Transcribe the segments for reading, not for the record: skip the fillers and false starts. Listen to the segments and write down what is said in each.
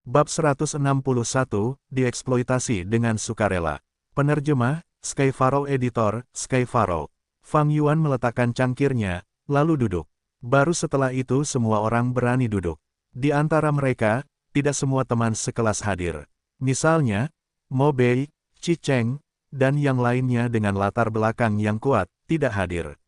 Bab 161, dieksploitasi dengan sukarela. Penerjemah, Skyfaro Editor, Skyfaro. Fang Yuan meletakkan cangkirnya, lalu duduk. Baru setelah itu semua orang berani duduk. Di antara mereka, tidak semua teman sekelas hadir. Misalnya, Mo Bei, Qi Cheng, dan yang lainnya dengan latar belakang yang kuat, tidak hadir.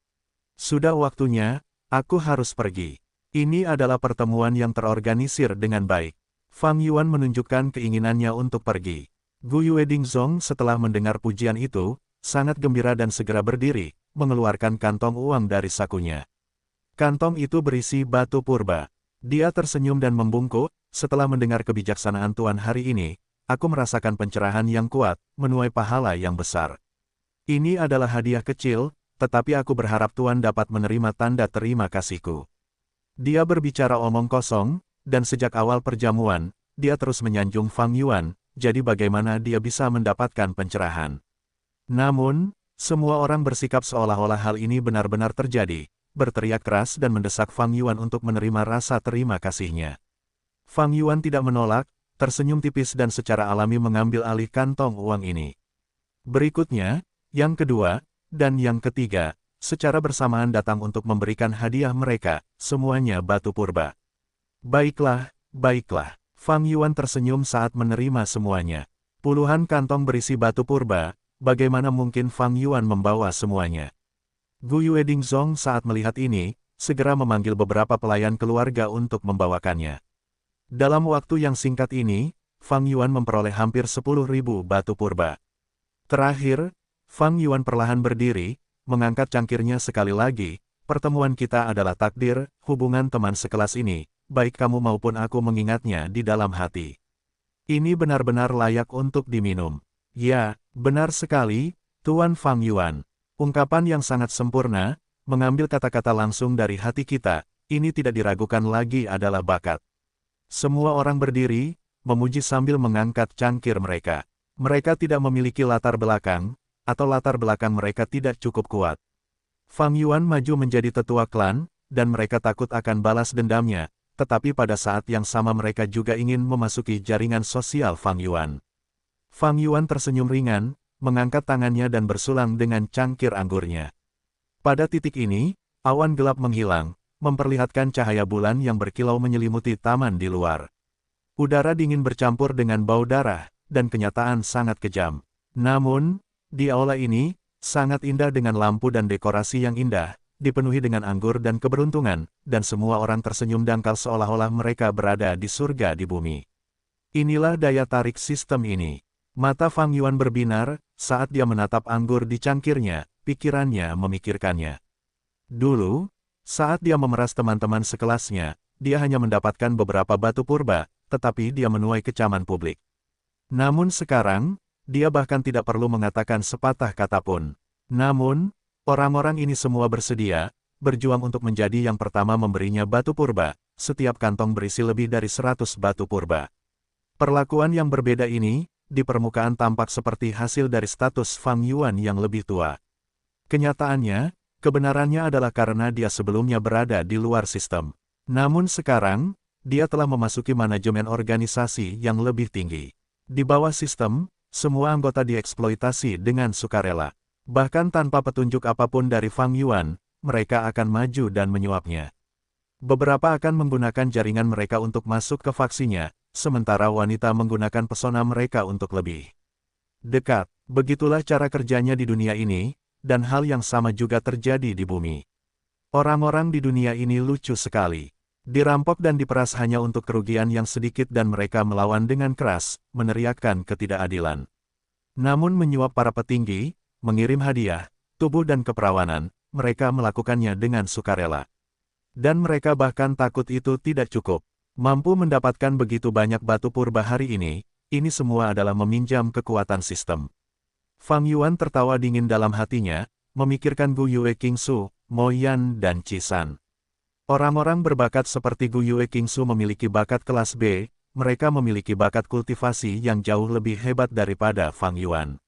Sudah waktunya, aku harus pergi. Ini adalah pertemuan yang terorganisir dengan baik. Fang Yuan menunjukkan keinginannya untuk pergi. Gu Yuedingzong setelah mendengar pujian itu, sangat gembira dan segera berdiri, mengeluarkan kantong uang dari sakunya. Kantong itu berisi batu purba. Dia tersenyum dan membungkuk, setelah mendengar kebijaksanaan Tuan hari ini, aku merasakan pencerahan yang kuat, menuai pahala yang besar. Ini adalah hadiah kecil, tetapi aku berharap Tuan dapat menerima tanda terima kasihku. Dia berbicara omong kosong, dan sejak awal perjamuan, dia terus menyanjung Fang Yuan, jadi bagaimana dia bisa mendapatkan pencerahan. Namun, semua orang bersikap seolah-olah hal ini benar-benar terjadi, berteriak keras dan mendesak Fang Yuan untuk menerima rasa terima kasihnya. Fang Yuan tidak menolak, tersenyum tipis dan secara alami mengambil alih kantong uang ini. Berikutnya, yang kedua, dan yang ketiga, secara bersamaan datang untuk memberikan hadiah mereka, semuanya batu purba. Baiklah, baiklah. Fang Yuan tersenyum saat menerima semuanya. Puluhan kantong berisi batu purba, bagaimana mungkin Fang Yuan membawa semuanya? Gu Yuedingzong saat melihat ini, segera memanggil beberapa pelayan keluarga untuk membawakannya. Dalam waktu yang singkat ini, Fang Yuan memperoleh hampir 10.000 batu purba. Terakhir, Fang Yuan perlahan berdiri, mengangkat cangkirnya sekali lagi. Pertemuan kita adalah takdir, hubungan teman sekelas ini, baik kamu maupun aku mengingatnya di dalam hati. Ini benar-benar layak untuk diminum. Ya, benar sekali, Tuan Fang Yuan. Ungkapan yang sangat sempurna, mengambil kata-kata langsung dari hati kita, ini tidak diragukan lagi adalah bakat. Semua orang berdiri, memuji sambil mengangkat cangkir mereka. Mereka tidak memiliki latar belakang, atau latar belakang mereka tidak cukup kuat. Fang Yuan maju menjadi tetua klan, dan mereka takut akan balas dendamnya, tetapi pada saat yang sama mereka juga ingin memasuki jaringan sosial Fang Yuan. Fang Yuan tersenyum ringan, mengangkat tangannya dan bersulang dengan cangkir anggurnya. Pada titik ini, awan gelap menghilang, memperlihatkan cahaya bulan yang berkilau menyelimuti taman di luar. Udara dingin bercampur dengan bau darah, dan kenyataan sangat kejam. Namun, di aula ini, sangat indah dengan lampu dan dekorasi yang indah, dipenuhi dengan anggur dan keberuntungan, dan semua orang tersenyum dangkal seolah-olah mereka berada di surga di bumi. Inilah daya tarik sistem ini. Mata Fang Yuan berbinar, saat dia menatap anggur di cangkirnya, pikirannya memikirkannya. Dulu, saat dia memeras teman-teman sekelasnya, dia hanya mendapatkan beberapa batu purba, tetapi dia menuai kecaman publik. Namun sekarang, dia bahkan tidak perlu mengatakan sepatah kata pun. Namun, orang-orang ini semua bersedia, berjuang untuk menjadi yang pertama memberinya batu purba, setiap kantong berisi lebih dari 100 batu purba. Perlakuan yang berbeda ini, di permukaan tampak seperti hasil dari status Fang Yuan yang lebih tua. Kenyataannya, kebenarannya adalah karena dia sebelumnya berada di luar sistem. Namun sekarang, dia telah memasuki manajemen organisasi yang lebih tinggi. Di bawah sistem, semua anggota dieksploitasi dengan sukarela. Bahkan tanpa petunjuk apapun dari Fang Yuan, mereka akan maju dan menyuapnya. Beberapa akan menggunakan jaringan mereka untuk masuk ke faksinya, sementara wanita menggunakan pesona mereka untuk lebih dekat. Begitulah cara kerjanya di dunia ini, dan hal yang sama juga terjadi di bumi. Orang-orang di dunia ini lucu sekali. Dirampok dan diperas hanya untuk kerugian yang sedikit dan mereka melawan dengan keras, meneriakkan ketidakadilan. Namun menyuap para petinggi, mengirim hadiah, tubuh dan keperawanan, mereka melakukannya dengan sukarela. Dan mereka bahkan takut itu tidak cukup. Mampu mendapatkan begitu banyak batu purba hari ini semua adalah meminjam kekuatan sistem. Fang Yuan tertawa dingin dalam hatinya, memikirkan Gu Yue Qingsu, Mo Yan dan Qi San. Orang-orang berbakat seperti Gu Yue Qingsu memiliki bakat kelas B, mereka memiliki bakat kultivasi yang jauh lebih hebat daripada Fang Yuan.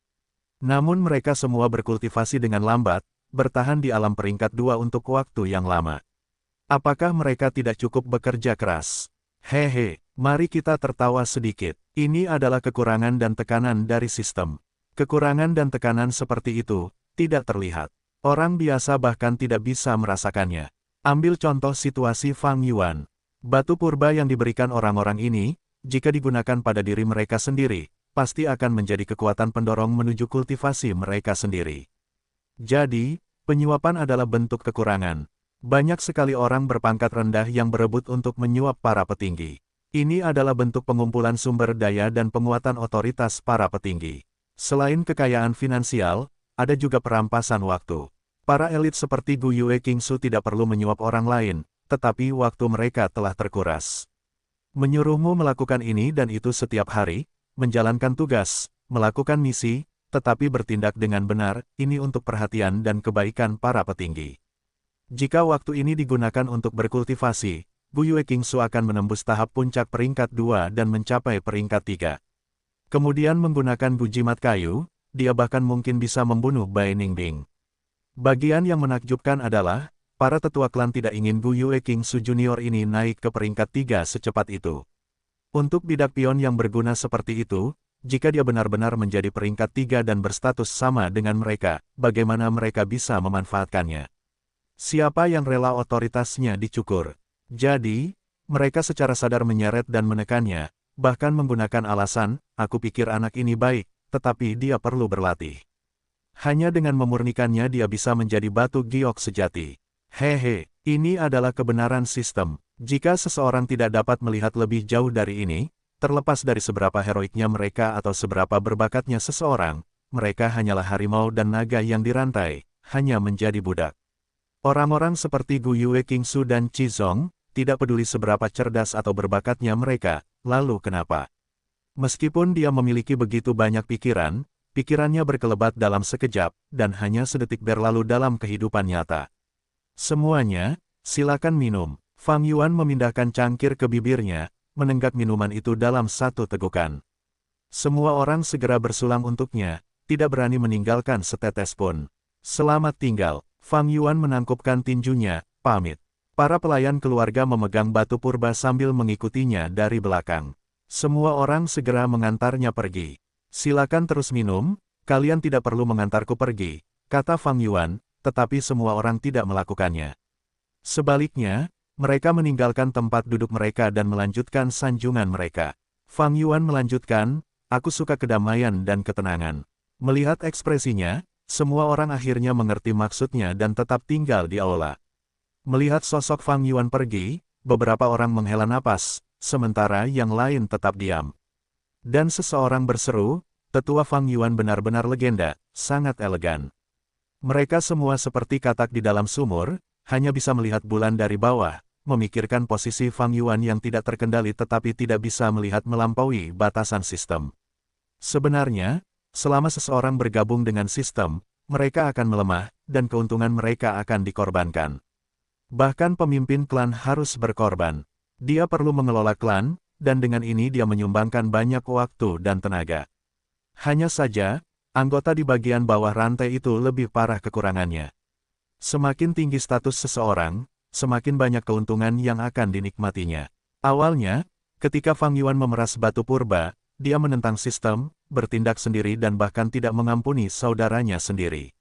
Namun mereka semua berkultivasi dengan lambat, bertahan di alam peringkat 2 untuk waktu yang lama. Apakah mereka tidak cukup bekerja keras? Hehe, Mari kita tertawa sedikit. Ini adalah kekurangan dan tekanan dari sistem. Kekurangan dan tekanan seperti itu tidak terlihat. Orang biasa bahkan tidak bisa merasakannya. Ambil contoh situasi Fang Yuan. Batu purba yang diberikan orang-orang ini, jika digunakan pada diri mereka sendiri, pasti akan menjadi kekuatan pendorong menuju kultivasi mereka sendiri. Jadi, penyuapan adalah bentuk kekurangan. Banyak sekali orang berpangkat rendah yang berebut untuk menyuap para petinggi. Ini adalah bentuk pengumpulan sumber daya dan penguatan otoritas para petinggi. Selain kekayaan finansial, ada juga perampasan waktu. Para elit seperti Gu Yue Qingsu tidak perlu menyuap orang lain, tetapi waktu mereka telah terkuras. Menyuruhmu melakukan ini dan itu setiap hari, menjalankan tugas, melakukan misi, tetapi bertindak dengan benar, ini untuk perhatian dan kebaikan para petinggi. Jika waktu ini digunakan untuk berkultivasi, Gu Yue Qingsu akan menembus tahap puncak peringkat 2 dan mencapai peringkat 3. Kemudian menggunakan gujimat kayu, dia bahkan mungkin bisa membunuh Bai Ningbing. Bagian yang menakjubkan adalah, para tetua klan tidak ingin Gu Yue Qingsu Junior ini naik ke peringkat 3 secepat itu. Untuk bidak pion yang berguna seperti itu, jika dia benar-benar menjadi peringkat 3 dan berstatus sama dengan mereka, bagaimana mereka bisa memanfaatkannya? Siapa yang rela otoritasnya dicukur? Jadi, mereka secara sadar menyeret dan menekannya, bahkan menggunakan alasan, aku pikir anak ini baik, tetapi dia perlu berlatih. Hanya dengan memurnikannya dia bisa menjadi batu giok sejati. Hehe, ini adalah kebenaran sistem. Jika seseorang tidak dapat melihat lebih jauh dari ini, terlepas dari seberapa heroiknya mereka atau seberapa berbakatnya seseorang, mereka hanyalah harimau dan naga yang dirantai, hanya menjadi budak. Orang-orang seperti Gu Yue Qingsu dan Qi Zong, tidak peduli seberapa cerdas atau berbakatnya mereka, lalu kenapa? Meskipun dia memiliki begitu banyak pikiran, pikirannya berkelebat dalam sekejap, dan hanya sedetik berlalu dalam kehidupan nyata. Semuanya, silakan minum. Fang Yuan memindahkan cangkir ke bibirnya, menenggak minuman itu dalam satu tegukan. Semua orang segera bersulang untuknya, tidak berani meninggalkan setetes pun. Selamat tinggal, Fang Yuan menangkupkan tinjunya, pamit. Para pelayan keluarga memegang batu purba sambil mengikutinya dari belakang. Semua orang segera mengantarnya pergi. Silakan terus minum, kalian tidak perlu mengantarku pergi, kata Fang Yuan, tetapi semua orang tidak melakukannya. Sebaliknya, mereka meninggalkan tempat duduk mereka dan melanjutkan sanjungan mereka. Fang Yuan melanjutkan, aku suka kedamaian dan ketenangan. Melihat ekspresinya, semua orang akhirnya mengerti maksudnya dan tetap tinggal di aula. Melihat sosok Fang Yuan pergi, beberapa orang menghela napas, sementara yang lain tetap diam. Dan seseorang berseru, tetua Fang Yuan benar-benar legenda, sangat elegan. Mereka semua seperti katak di dalam sumur, hanya bisa melihat bulan dari bawah, memikirkan posisi Fang Yuan yang tidak terkendali tetapi tidak bisa melihat melampaui batasan sistem. Sebenarnya, selama seseorang bergabung dengan sistem, mereka akan melemah, dan keuntungan mereka akan dikorbankan. Bahkan pemimpin klan harus berkorban. Dia perlu mengelola klan, dan dengan ini dia menyumbangkan banyak waktu dan tenaga. Hanya saja, anggota di bagian bawah rantai itu lebih parah kekurangannya. Semakin tinggi status seseorang, semakin banyak keuntungan yang akan dinikmatinya. Awalnya, ketika Fang Yuan memeras batu purba, dia menentang sistem, bertindak sendiri dan bahkan tidak mengampuni saudaranya sendiri.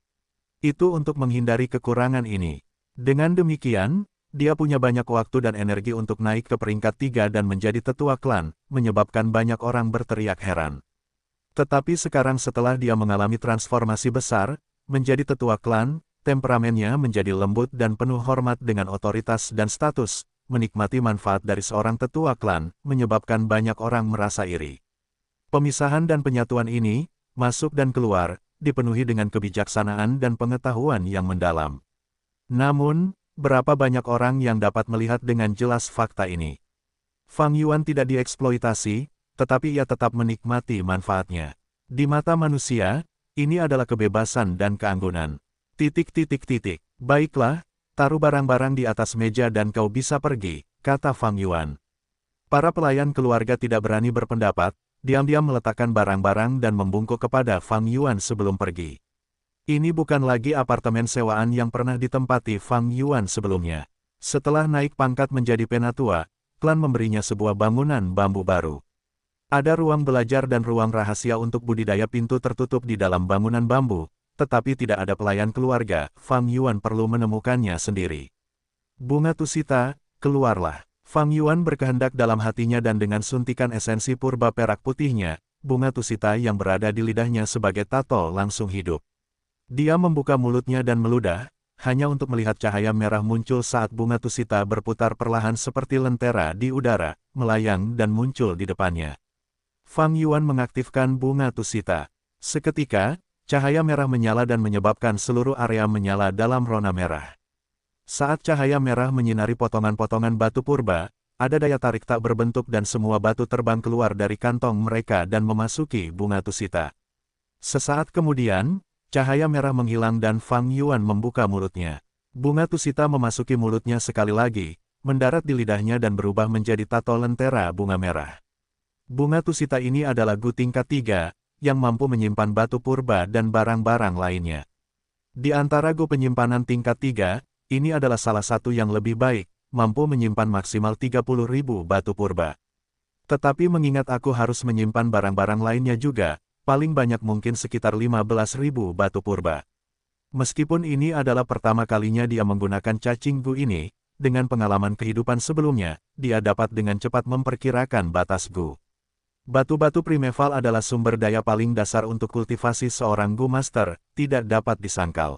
Itu untuk menghindari kekurangan ini. Dengan demikian, dia punya banyak waktu dan energi untuk naik ke peringkat 3 dan menjadi tetua klan, menyebabkan banyak orang berteriak heran. Tetapi sekarang setelah dia mengalami transformasi besar, menjadi tetua klan, temperamennya menjadi lembut dan penuh hormat dengan otoritas dan status, menikmati manfaat dari seorang tetua klan, menyebabkan banyak orang merasa iri. Pemisahan dan penyatuan ini, masuk dan keluar, dipenuhi dengan kebijaksanaan dan pengetahuan yang mendalam. Namun, berapa banyak orang yang dapat melihat dengan jelas fakta ini? Fang Yuan tidak dieksploitasi, tetapi ia tetap menikmati manfaatnya. Di mata manusia, ini adalah kebebasan dan keanggunan. Baiklah, taruh barang-barang di atas meja dan kau bisa pergi, kata Fang Yuan. Para pelayan keluarga tidak berani berpendapat, diam-diam meletakkan barang-barang dan membungkuk kepada Fang Yuan sebelum pergi. Ini bukan lagi apartemen sewaan yang pernah ditempati Fang Yuan sebelumnya. Setelah naik pangkat menjadi penatua, klan memberinya sebuah bangunan bambu baru. Ada ruang belajar dan ruang rahasia untuk budidaya pintu tertutup di dalam bangunan bambu, tetapi tidak ada pelayan keluarga, Fang Yuan perlu menemukannya sendiri. Bunga Tusita, keluarlah. Fang Yuan berkehendak dalam hatinya dan dengan suntikan esensi purba perak putihnya, bunga Tusita yang berada di lidahnya sebagai tato langsung hidup. Dia membuka mulutnya dan meludah, hanya untuk melihat cahaya merah muncul saat bunga Tusita berputar perlahan seperti lentera di udara, melayang dan muncul di depannya. Fang Yuan mengaktifkan bunga Tusita. Seketika, cahaya merah menyala dan menyebabkan seluruh area menyala dalam rona merah. Saat cahaya merah menyinari potongan-potongan batu purba, ada daya tarik tak berbentuk dan semua batu terbang keluar dari kantong mereka dan memasuki bunga Tusita. Sesaat kemudian, cahaya merah menghilang dan Fang Yuan membuka mulutnya. Bunga Tusita memasuki mulutnya sekali lagi, mendarat di lidahnya dan berubah menjadi tato lentera bunga merah. Bunga Tusita ini adalah Gu tingkat 3, yang mampu menyimpan batu purba dan barang-barang lainnya. Di antara Gu penyimpanan tingkat 3, ini adalah salah satu yang lebih baik, mampu menyimpan maksimal 30.000 batu purba. Tetapi mengingat aku harus menyimpan barang-barang lainnya juga, paling banyak mungkin sekitar 15.000 batu purba. Meskipun ini adalah pertama kalinya dia menggunakan cacing Gu ini, dengan pengalaman kehidupan sebelumnya, dia dapat dengan cepat memperkirakan batas Gu. Batu-batu primeval adalah sumber daya paling dasar untuk kultivasi seorang Gu Master, tidak dapat disangkal.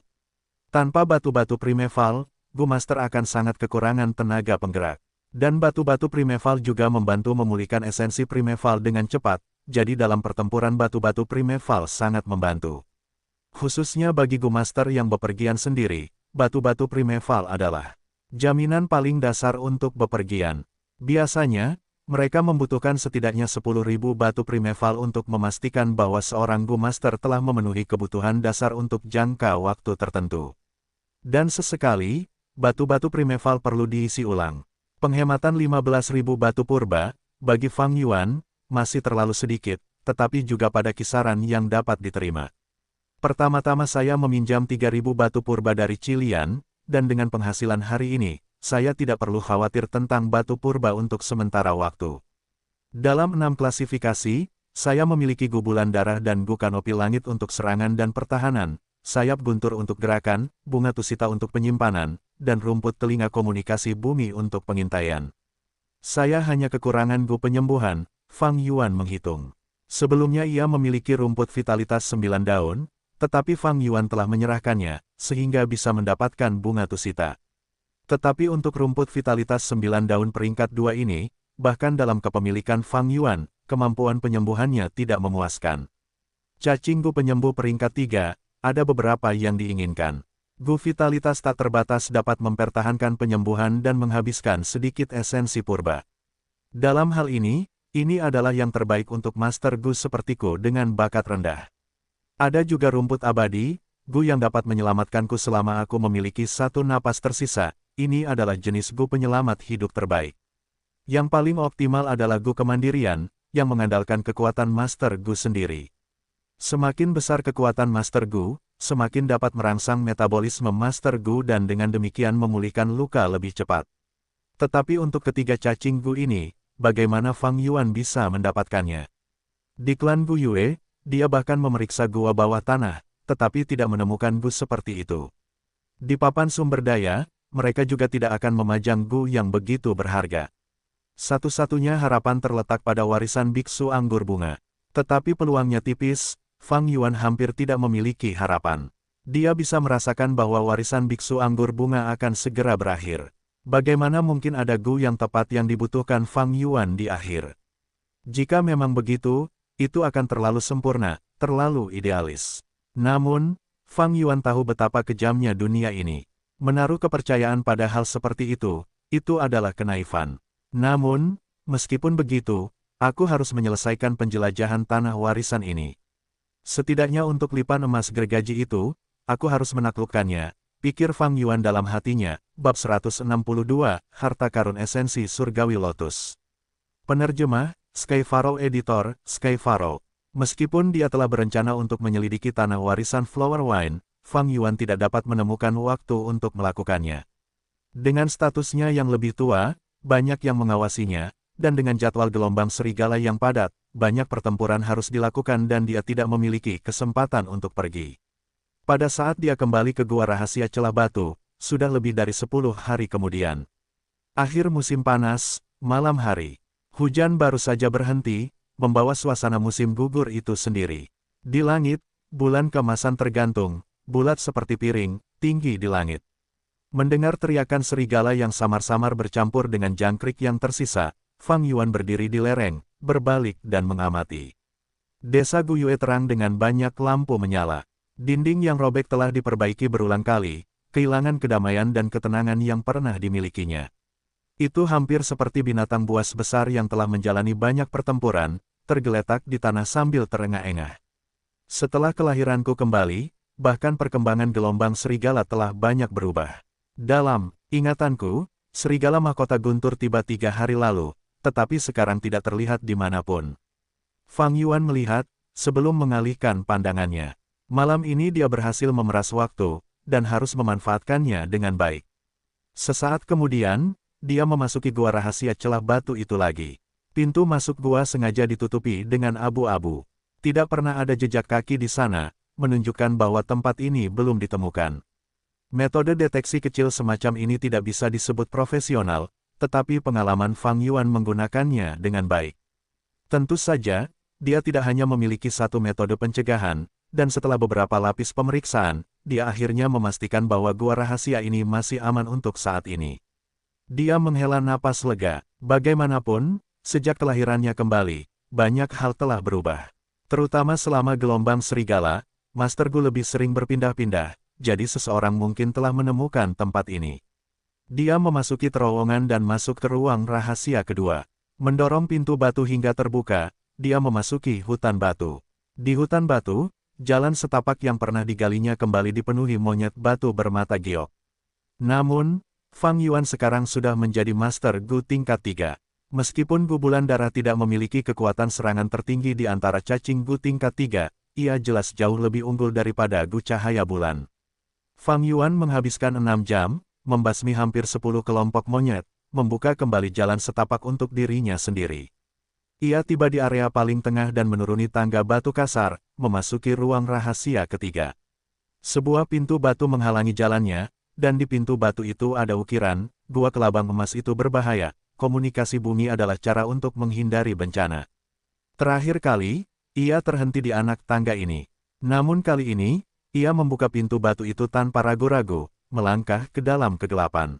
Tanpa batu-batu primeval, Gu Master akan sangat kekurangan tenaga penggerak. Dan batu-batu primeval juga membantu memulihkan esensi primeval dengan cepat, jadi dalam pertempuran batu-batu primeval sangat membantu. Khususnya bagi Gu Master yang bepergian sendiri, batu-batu primeval adalah jaminan paling dasar untuk bepergian. Biasanya, mereka membutuhkan setidaknya 10.000 batu primeval untuk memastikan bahwa seorang Gu Master telah memenuhi kebutuhan dasar untuk jangka waktu tertentu. Dan sesekali, batu-batu primeval perlu diisi ulang. Penghematan 15.000 batu purba, bagi Fang Yuan, masih terlalu sedikit, tetapi juga pada kisaran yang dapat diterima. Pertama-tama saya meminjam 3.000 batu purba dari Cilian, dan dengan penghasilan hari ini, saya tidak perlu khawatir tentang batu purba untuk sementara waktu. Dalam 6 klasifikasi, saya memiliki Gu bulan darah dan Gu kanopi langit untuk serangan dan pertahanan, sayap guntur untuk gerakan, bunga Tusita untuk penyimpanan, dan rumput telinga komunikasi bumi untuk pengintaian. Saya hanya kekurangan Gu penyembuhan, Fang Yuan menghitung. Sebelumnya ia memiliki rumput vitalitas 9 daun, tetapi Fang Yuan telah menyerahkannya, sehingga bisa mendapatkan bunga Tusita. Tetapi untuk rumput vitalitas 9 daun peringkat 2 ini, bahkan dalam kepemilikan Fang Yuan, kemampuan penyembuhannya tidak memuaskan. Cacing Gu penyembuh peringkat 3, ada beberapa yang diinginkan. Gu vitalitas tak terbatas dapat mempertahankan penyembuhan dan menghabiskan sedikit esensi purba. Dalam hal ini adalah yang terbaik untuk Master Gu sepertiku dengan bakat rendah. Ada juga rumput abadi, Gu yang dapat menyelamatkanku selama aku memiliki satu napas tersisa, ini adalah jenis Gu penyelamat hidup terbaik. Yang paling optimal adalah Gu kemandirian, yang mengandalkan kekuatan Master Gu sendiri. Semakin besar kekuatan Master Gu, semakin dapat merangsang metabolisme Master Gu dan dengan demikian memulihkan luka lebih cepat. Tetapi untuk ketiga cacing Gu ini, bagaimana Fang Yuan bisa mendapatkannya? Di klan Gu Yue, dia bahkan memeriksa gua bawah tanah, tetapi tidak menemukan Gu seperti itu. Di papan sumber daya, mereka juga tidak akan memajang Gu yang begitu berharga. Satu-satunya harapan terletak pada warisan biksu anggur bunga. Tetapi peluangnya tipis, Fang Yuan hampir tidak memiliki harapan. Dia bisa merasakan bahwa warisan biksu anggur bunga akan segera berakhir. Bagaimana mungkin ada Gu yang tepat yang dibutuhkan Fang Yuan di akhir? Jika memang begitu, itu akan terlalu sempurna, terlalu idealis. Namun, Fang Yuan tahu betapa kejamnya dunia ini. Menaruh kepercayaan pada hal seperti itu adalah kenaifan. Namun, meskipun begitu, aku harus menyelesaikan penjelajahan tanah warisan ini. Setidaknya untuk lipan emas gergaji itu, aku harus menaklukkannya, pikir Fang Yuan dalam hatinya. Bab 162, Harta Karun Esensi Surgawi Lotus. Penerjemah, Sky Pharaoh. Editor, Sky Pharaoh. Meskipun dia telah berencana untuk menyelidiki tanah warisan Flower Wine, Fang Yuan tidak dapat menemukan waktu untuk melakukannya. Dengan statusnya yang lebih tua, banyak yang mengawasinya, dan dengan jadwal gelombang serigala yang padat, banyak pertempuran harus dilakukan dan dia tidak memiliki kesempatan untuk pergi. Pada saat dia kembali ke Gua Rahasia Celah Batu, sudah lebih dari 10 hari kemudian. Akhir musim panas, malam hari. Hujan baru saja berhenti, membawa suasana musim gugur itu sendiri. Di langit, bulan keemasan tergantung, bulat seperti piring, tinggi di langit. Mendengar teriakan serigala yang samar-samar bercampur dengan jangkrik yang tersisa, Fang Yuan berdiri di lereng, berbalik dan mengamati. Desa Guyue terang dengan banyak lampu menyala. Dinding yang robek telah diperbaiki berulang kali, kehilangan kedamaian dan ketenangan yang pernah dimilikinya. Itu hampir seperti binatang buas besar yang telah menjalani banyak pertempuran, tergeletak di tanah sambil terengah-engah. Setelah kelahiranku kembali, bahkan perkembangan gelombang serigala telah banyak berubah. Dalam ingatanku, serigala mahkota guntur tiba 3 hari lalu, tetapi sekarang tidak terlihat dimanapun. Fang Yuan melihat, sebelum mengalihkan pandangannya. Malam ini dia berhasil memeras waktu, dan harus memanfaatkannya dengan baik. Sesaat kemudian, dia memasuki Gua Rahasia Celah Batu itu lagi. Pintu masuk gua sengaja ditutupi dengan abu-abu. Tidak pernah ada jejak kaki di sana, menunjukkan bahwa tempat ini belum ditemukan. Metode deteksi kecil semacam ini tidak bisa disebut profesional, tetapi pengalaman Fang Yuan menggunakannya dengan baik. Tentu saja, dia tidak hanya memiliki satu metode pencegahan, dan setelah beberapa lapis pemeriksaan, dia akhirnya memastikan bahwa gua rahasia ini masih aman untuk saat ini. Dia menghela napas lega. Bagaimanapun, sejak kelahirannya kembali, banyak hal telah berubah. Terutama selama gelombang serigala, Master Gu lebih sering berpindah-pindah, jadi seseorang mungkin telah menemukan tempat ini. Dia memasuki terowongan dan masuk ke ruang rahasia kedua. Mendorong pintu batu hingga terbuka, dia memasuki hutan batu. Di hutan batu, jalan setapak yang pernah digalinya kembali dipenuhi monyet batu bermata giok. Namun, Fang Yuan sekarang sudah menjadi Master Gu tingkat 3. Meskipun Gu Bulan Darah tidak memiliki kekuatan serangan tertinggi di antara cacing Gu tingkat 3, ia jelas jauh lebih unggul daripada Gu Cahaya Bulan. Fang Yuan menghabiskan 6 jam, membasmi hampir 10 kelompok monyet, membuka kembali jalan setapak untuk dirinya sendiri. Ia tiba di area paling tengah dan menuruni tangga batu kasar, memasuki ruang rahasia ketiga. Sebuah pintu batu menghalangi jalannya, dan di pintu batu itu ada ukiran, gua kelabang emas itu berbahaya, komunikasi bumi adalah cara untuk menghindari bencana. Terakhir kali, ia terhenti di anak tangga ini. Namun kali ini, ia membuka pintu batu itu tanpa ragu-ragu, melangkah ke dalam kegelapan.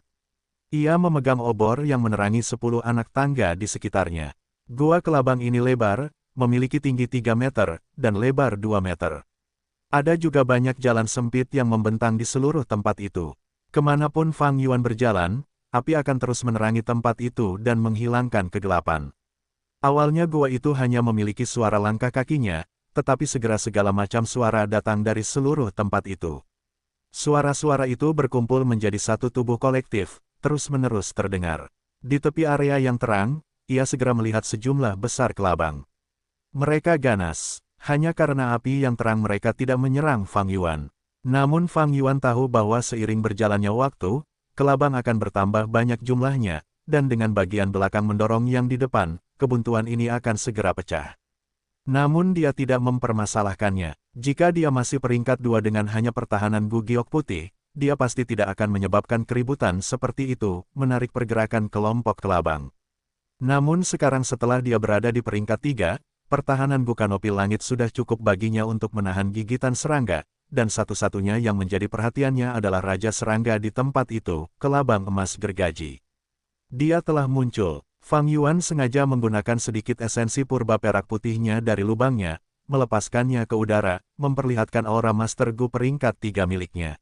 Ia memegang obor yang menerangi 10 anak tangga di sekitarnya. Gua kelabang ini lebar, memiliki tinggi 3 meter, dan lebar 2 meter. Ada juga banyak jalan sempit yang membentang di seluruh tempat itu. Kemanapun Fang Yuan berjalan, api akan terus menerangi tempat itu dan menghilangkan kegelapan. Awalnya gua itu hanya memiliki suara langkah kakinya, tetapi segera segala macam suara datang dari seluruh tempat itu. Suara-suara itu berkumpul menjadi satu tubuh kolektif, terus-menerus terdengar. Di tepi area yang terang, ia segera melihat sejumlah besar kelabang. Mereka ganas, hanya karena api yang terang mereka tidak menyerang Fang Yuan. Namun Fang Yuan tahu bahwa seiring berjalannya waktu, kelabang akan bertambah banyak jumlahnya, dan dengan bagian belakang mendorong yang di depan, kebuntuan ini akan segera pecah. Namun dia tidak mempermasalahkannya. Jika dia masih peringkat 2 dengan hanya pertahanan Gu Giok Putih, dia pasti tidak akan menyebabkan keributan seperti itu, menarik pergerakan kelompok kelabang. Namun sekarang setelah dia berada di peringkat 3, pertahanan Gu Kanopi Langit sudah cukup baginya untuk menahan gigitan serangga, dan satu-satunya yang menjadi perhatiannya adalah Raja Serangga di tempat itu, kelabang emas gergaji. Dia telah muncul. Fang Yuan sengaja menggunakan sedikit esensi purba perak putihnya dari lubangnya, melepaskannya ke udara, memperlihatkan aura Master Gu peringkat 3 miliknya.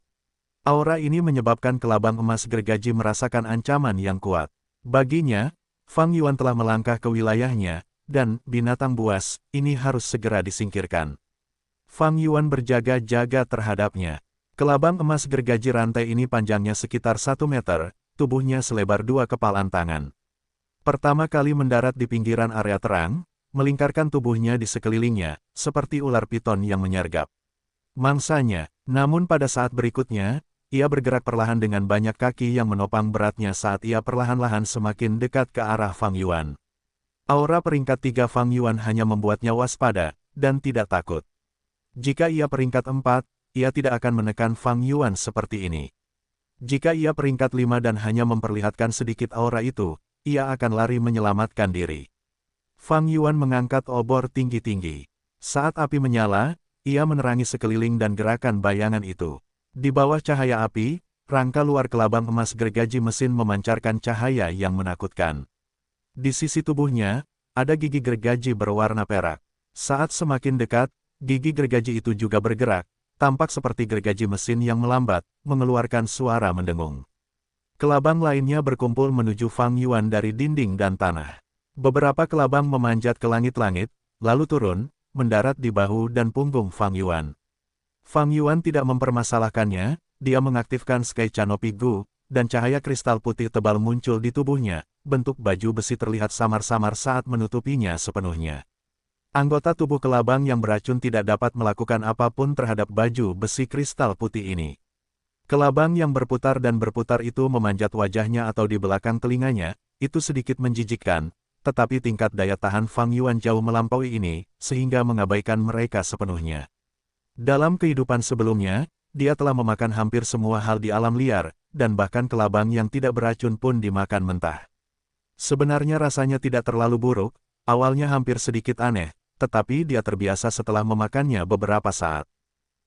Aura ini menyebabkan kelabang emas gergaji merasakan ancaman yang kuat. Baginya, Fang Yuan telah melangkah ke wilayahnya, dan binatang buas ini harus segera disingkirkan. Fang Yuan berjaga-jaga terhadapnya. Kelabang emas gergaji rantai ini panjangnya sekitar 1 meter, tubuhnya selebar 2 kepalan tangan. Pertama kali mendarat di pinggiran area terang, melingkarkan tubuhnya di sekelilingnya, seperti ular piton yang menyergap mangsanya. Namun pada saat berikutnya, ia bergerak perlahan dengan banyak kaki yang menopang beratnya saat ia perlahan-lahan semakin dekat ke arah Fang Yuan. Aura peringkat 3 Fang Yuan hanya membuatnya waspada, dan tidak takut. Jika ia peringkat 4, ia tidak akan menekan Fang Yuan seperti ini. Jika ia peringkat 5 dan hanya memperlihatkan sedikit aura itu, ia akan lari menyelamatkan diri. Fang Yuan mengangkat obor tinggi-tinggi. Saat api menyala, ia menerangi sekeliling dan gerakan bayangan itu. Di bawah cahaya api, rangka luar kelabang emas gergaji mesin memancarkan cahaya yang menakutkan. Di sisi tubuhnya, ada gigi gergaji berwarna perak. Saat semakin dekat, gigi gergaji itu juga bergerak, tampak seperti gergaji mesin yang melambat, mengeluarkan suara mendengung. Kelabang lainnya berkumpul menuju Fang Yuan dari dinding dan tanah. Beberapa kelabang memanjat ke langit-langit, lalu turun, mendarat di bahu dan punggung Fang Yuan. Fang Yuan tidak mempermasalahkannya, dia mengaktifkan Sky Canopy Gu, dan cahaya kristal putih tebal muncul di tubuhnya, bentuk baju besi terlihat samar-samar saat menutupinya sepenuhnya. Anggota tubuh kelabang yang beracun tidak dapat melakukan apapun terhadap baju besi kristal putih ini. Kelabang yang berputar dan berputar itu memanjat wajahnya atau di belakang telinganya, itu sedikit menjijikkan, tetapi tingkat daya tahan Fang Yuan jauh melampaui ini, sehingga mengabaikan mereka sepenuhnya. Dalam kehidupan sebelumnya, dia telah memakan hampir semua hal di alam liar, dan bahkan kelabang yang tidak beracun pun dimakan mentah. Sebenarnya rasanya tidak terlalu buruk, awalnya hampir sedikit aneh, tetapi dia terbiasa setelah memakannya beberapa saat.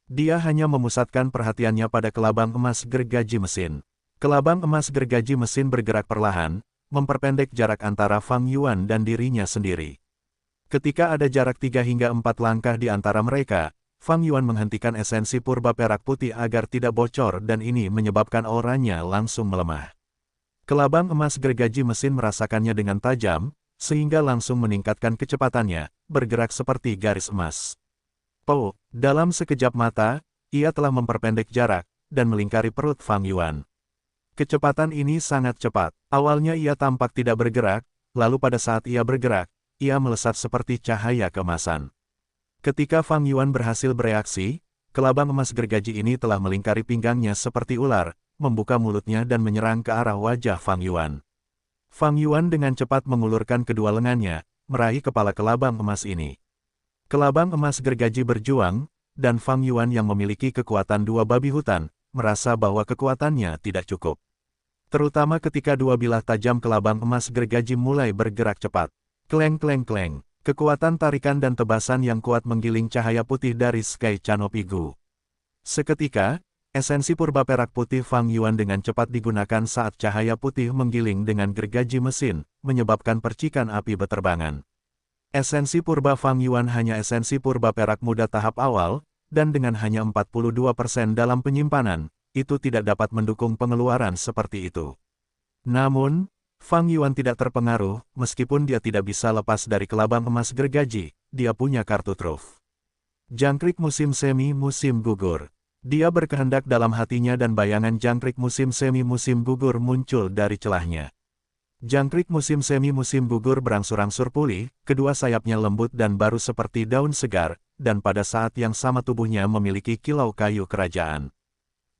Dia hanya memusatkan perhatiannya pada kelabang emas gergaji mesin. Kelabang emas gergaji mesin bergerak perlahan, memperpendek jarak antara Fang Yuan dan dirinya sendiri. Ketika ada jarak 3 hingga 4 langkah di antara mereka, Fang Yuan menghentikan esensi purba perak putih agar tidak bocor dan ini menyebabkan auranya langsung melemah. Kelabang emas gergaji mesin merasakannya dengan tajam, sehingga langsung meningkatkan kecepatannya, bergerak seperti garis emas. Dalam sekejap mata, ia telah memperpendek jarak, dan melingkari perut Fang Yuan. Kecepatan ini sangat cepat. Awalnya ia tampak tidak bergerak, lalu pada saat ia bergerak, ia melesat seperti cahaya keemasan. Ketika Fang Yuan berhasil bereaksi, kelabang emas gergaji ini telah melingkari pinggangnya seperti ular, membuka mulutnya dan menyerang ke arah wajah Fang Yuan. Fang Yuan dengan cepat mengulurkan kedua lengannya, meraih kepala kelabang emas ini. Kelabang emas gergaji berjuang, dan Fang Yuan yang memiliki kekuatan 2 babi hutan, merasa bahwa kekuatannya tidak cukup. Terutama ketika 2 bilah tajam kelabang emas gergaji mulai bergerak cepat. Kleng-kleng-kleng. Kekuatan tarikan dan tebasan yang kuat menggiling cahaya putih dari Sky Canopy Gu. Seketika, esensi purba perak putih Fang Yuan dengan cepat digunakan saat cahaya putih menggiling dengan gergaji mesin, menyebabkan percikan api beterbangan. Esensi purba Fang Yuan hanya esensi purba perak muda tahap awal, dan dengan hanya 42% dalam penyimpanan, itu tidak dapat mendukung pengeluaran seperti itu. Namun, Fang Yuan tidak terpengaruh, meskipun dia tidak bisa lepas dari kelabang emas gergaji, dia punya kartu truf. Jangkrik musim semi musim gugur. Dia berkehendak dalam hatinya dan bayangan jangkrik musim semi musim gugur muncul dari celahnya. Jangkrik musim semi musim gugur berangsur-angsur pulih, kedua sayapnya lembut dan baru seperti daun segar, dan pada saat yang sama tubuhnya memiliki kilau kayu kerajaan.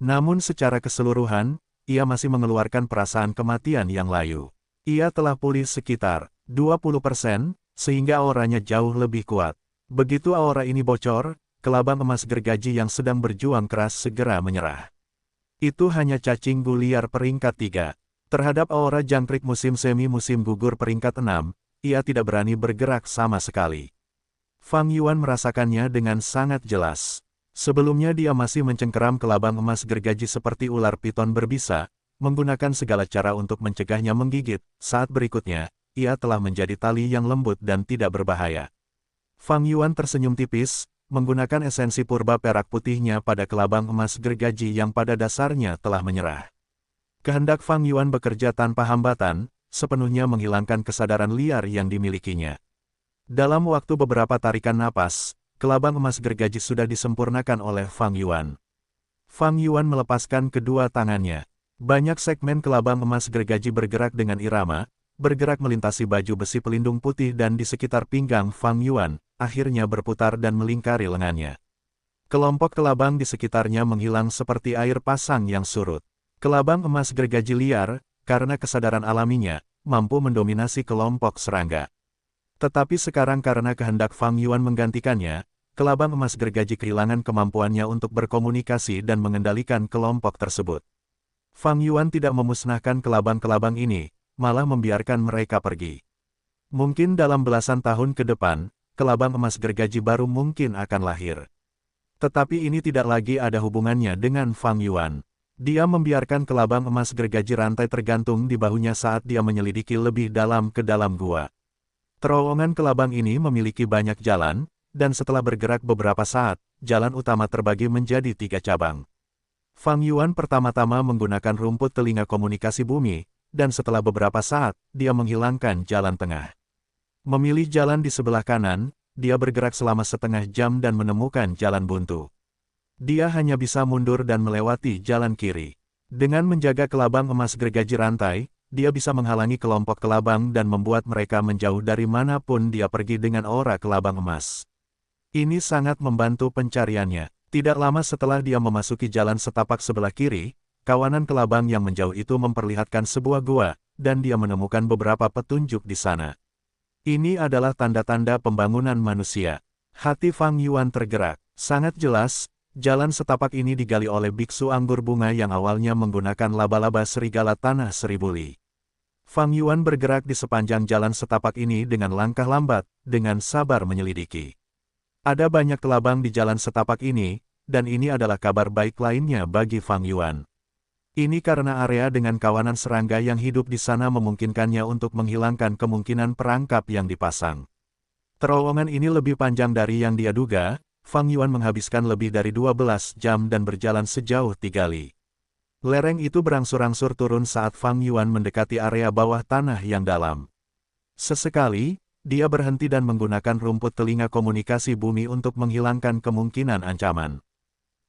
Namun secara keseluruhan, ia masih mengeluarkan perasaan kematian yang layu. Ia telah pulih sekitar 20%, sehingga auranya jauh lebih kuat. Begitu aura ini bocor, kelabang emas gergaji yang sedang berjuang keras segera menyerah. Itu hanya cacing liar peringkat 3. Terhadap aura jangkrik musim semi musim gugur peringkat 6, ia tidak berani bergerak sama sekali. Fang Yuan merasakannya dengan sangat jelas. Sebelumnya dia masih mencengkeram kelabang emas gergaji seperti ular piton berbisa, menggunakan segala cara untuk mencegahnya menggigit. Saat berikutnya, ia telah menjadi tali yang lembut dan tidak berbahaya. Fang Yuan tersenyum tipis, menggunakan esensi purba perak putihnya pada kelabang emas gergaji yang pada dasarnya telah menyerah. Kehendak Fang Yuan bekerja tanpa hambatan, sepenuhnya menghilangkan kesadaran liar yang dimilikinya. Dalam waktu beberapa tarikan napas, kelabang emas gergaji sudah disempurnakan oleh Fang Yuan. Fang Yuan melepaskan kedua tangannya. Banyak segmen kelabang emas gergaji bergerak dengan irama, bergerak melintasi baju besi pelindung putih dan di sekitar pinggang Fang Yuan, akhirnya berputar dan melingkari lengannya. Kelompok kelabang di sekitarnya menghilang seperti air pasang yang surut. Kelabang emas gergaji liar, karena kesadaran alaminya, mampu mendominasi kelompok serangga. Tetapi sekarang karena kehendak Fang Yuan menggantikannya, kelabang emas gergaji kehilangan kemampuannya untuk berkomunikasi dan mengendalikan kelompok tersebut. Fang Yuan tidak memusnahkan kelabang-kelabang ini, malah membiarkan mereka pergi. Mungkin dalam belasan tahun ke depan, kelabang emas gergaji baru mungkin akan lahir. Tetapi ini tidak lagi ada hubungannya dengan Fang Yuan. Dia membiarkan kelabang emas gergaji rantai tergantung di bahunya saat dia menyelidiki lebih dalam ke dalam gua. Terowongan kelabang ini memiliki banyak jalan, dan setelah bergerak beberapa saat, jalan utama terbagi menjadi 3 cabang. Fang Yuan pertama-tama menggunakan rumput telinga komunikasi bumi, dan setelah beberapa saat, dia menghilangkan jalan tengah. Memilih jalan di sebelah kanan, dia bergerak selama setengah jam dan menemukan jalan buntu. Dia hanya bisa mundur dan melewati jalan kiri. Dengan menjaga kelabang emas gergaji rantai, dia bisa menghalangi kelompok kelabang dan membuat mereka menjauh dari manapun dia pergi dengan aura kelabang emas. Ini sangat membantu pencariannya. Tidak lama setelah dia memasuki jalan setapak sebelah kiri, kawanan kelabang yang menjauh itu memperlihatkan sebuah gua, dan dia menemukan beberapa petunjuk di sana. Ini adalah tanda-tanda pembangunan manusia. Hati Fang Yuan tergerak. Sangat jelas, jalan setapak ini digali oleh biksu anggur bunga yang awalnya menggunakan laba-laba serigala tanah seribu li. Fang Yuan bergerak di sepanjang jalan setapak ini dengan langkah lambat, dengan sabar menyelidiki. Ada banyak kelabang di jalan setapak ini, dan ini adalah kabar baik lainnya bagi Fang Yuan. Ini karena area dengan kawanan serangga yang hidup di sana memungkinkannya untuk menghilangkan kemungkinan perangkap yang dipasang. Terowongan ini lebih panjang dari yang dia duga. Fang Yuan menghabiskan lebih dari 12 jam dan berjalan sejauh 3 li. Lereng itu berangsur-angsur turun saat Fang Yuan mendekati area bawah tanah yang dalam. Sesekali, dia berhenti dan menggunakan rumput telinga komunikasi bumi untuk menghilangkan kemungkinan ancaman.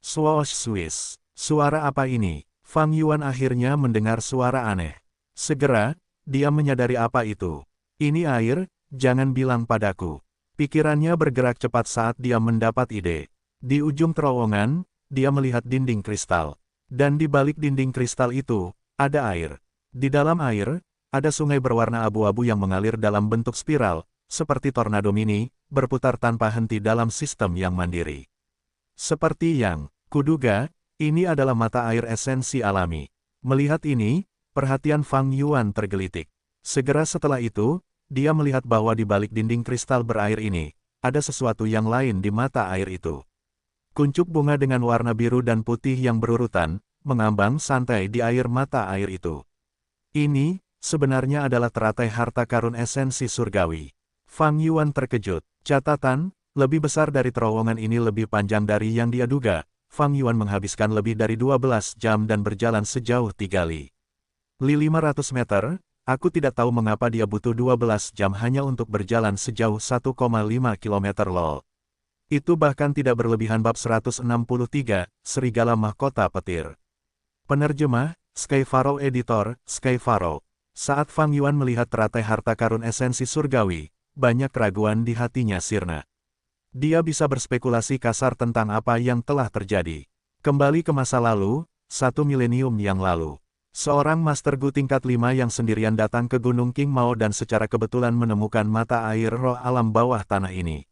Swoosh Swiss. Suara apa ini? Fang Yuan akhirnya mendengar suara aneh. Segera, dia menyadari apa itu. Ini air, jangan bilang padaku. Pikirannya bergerak cepat saat dia mendapat ide. Di ujung terowongan, dia melihat dinding kristal. Dan di balik dinding kristal itu, ada air. Di dalam air, ada sungai berwarna abu-abu yang mengalir dalam bentuk spiral, seperti tornado mini, berputar tanpa henti dalam sistem yang mandiri. Seperti yang kuduga, ini adalah mata air esensi alami. Melihat ini, perhatian Fang Yuan tergelitik. Segera setelah itu, dia melihat bahwa di balik dinding kristal berair ini, ada sesuatu yang lain di mata air itu. Kuncup bunga dengan warna biru dan putih yang berurutan, mengambang santai di air mata air itu. Ini, sebenarnya adalah teratai harta karun esensi surgawi. Fang Yuan terkejut. Catatan, lebih besar dari terowongan ini lebih panjang dari yang dia duga. Fang Yuan menghabiskan lebih dari 12 jam dan berjalan sejauh 3 li. Li 500 meter, aku tidak tahu mengapa dia butuh 12 jam hanya untuk berjalan sejauh 1,5 km lol. Itu bahkan tidak berlebihan. Bab 163, Serigala Mahkota Petir. Penerjemah, Skyfaro Editor, Skyfaro. Saat Fang Yuan melihat teratai harta karun esensi surgawi, banyak keraguan di hatinya sirna. Dia bisa berspekulasi kasar tentang apa yang telah terjadi. Kembali ke masa lalu, 1 milenium yang lalu. Seorang Master Gu tingkat 5 yang sendirian datang ke Gunung King Mao dan secara kebetulan menemukan mata air roh alam bawah tanah ini.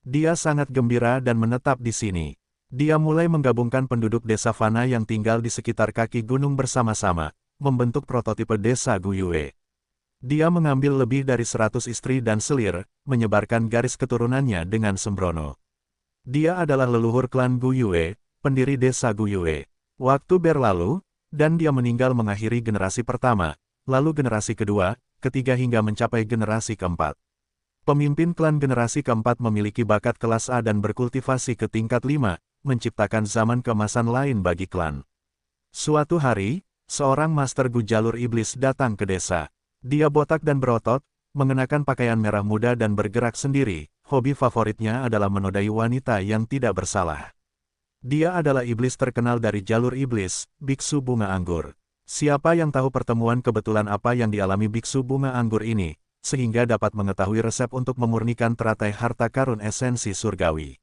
Dia sangat gembira dan menetap di sini. Dia mulai menggabungkan penduduk desa Fana yang tinggal di sekitar kaki gunung bersama-sama, membentuk prototipe desa Gu Yue. Dia mengambil lebih dari 100 istri dan selir, menyebarkan garis keturunannya dengan sembrono. Dia adalah leluhur klan Gu Yue, pendiri desa Gu Yue. Waktu berlalu, dan dia meninggal mengakhiri generasi pertama, lalu generasi kedua, ketiga hingga mencapai generasi keempat. Pemimpin klan generasi keempat memiliki bakat kelas A dan berkultivasi ke tingkat 5, menciptakan zaman keemasan lain bagi klan. Suatu hari, seorang Master Gu jalur iblis datang ke desa. Dia botak dan berotot, mengenakan pakaian merah muda dan bergerak sendiri. Hobi favoritnya adalah menodai wanita yang tidak bersalah. Dia adalah iblis terkenal dari jalur iblis, Biksu Bunga Anggur. Siapa yang tahu pertemuan kebetulan apa yang dialami Biksu Bunga Anggur ini, sehingga dapat mengetahui resep untuk memurnikan teratai harta karun esensi surgawi.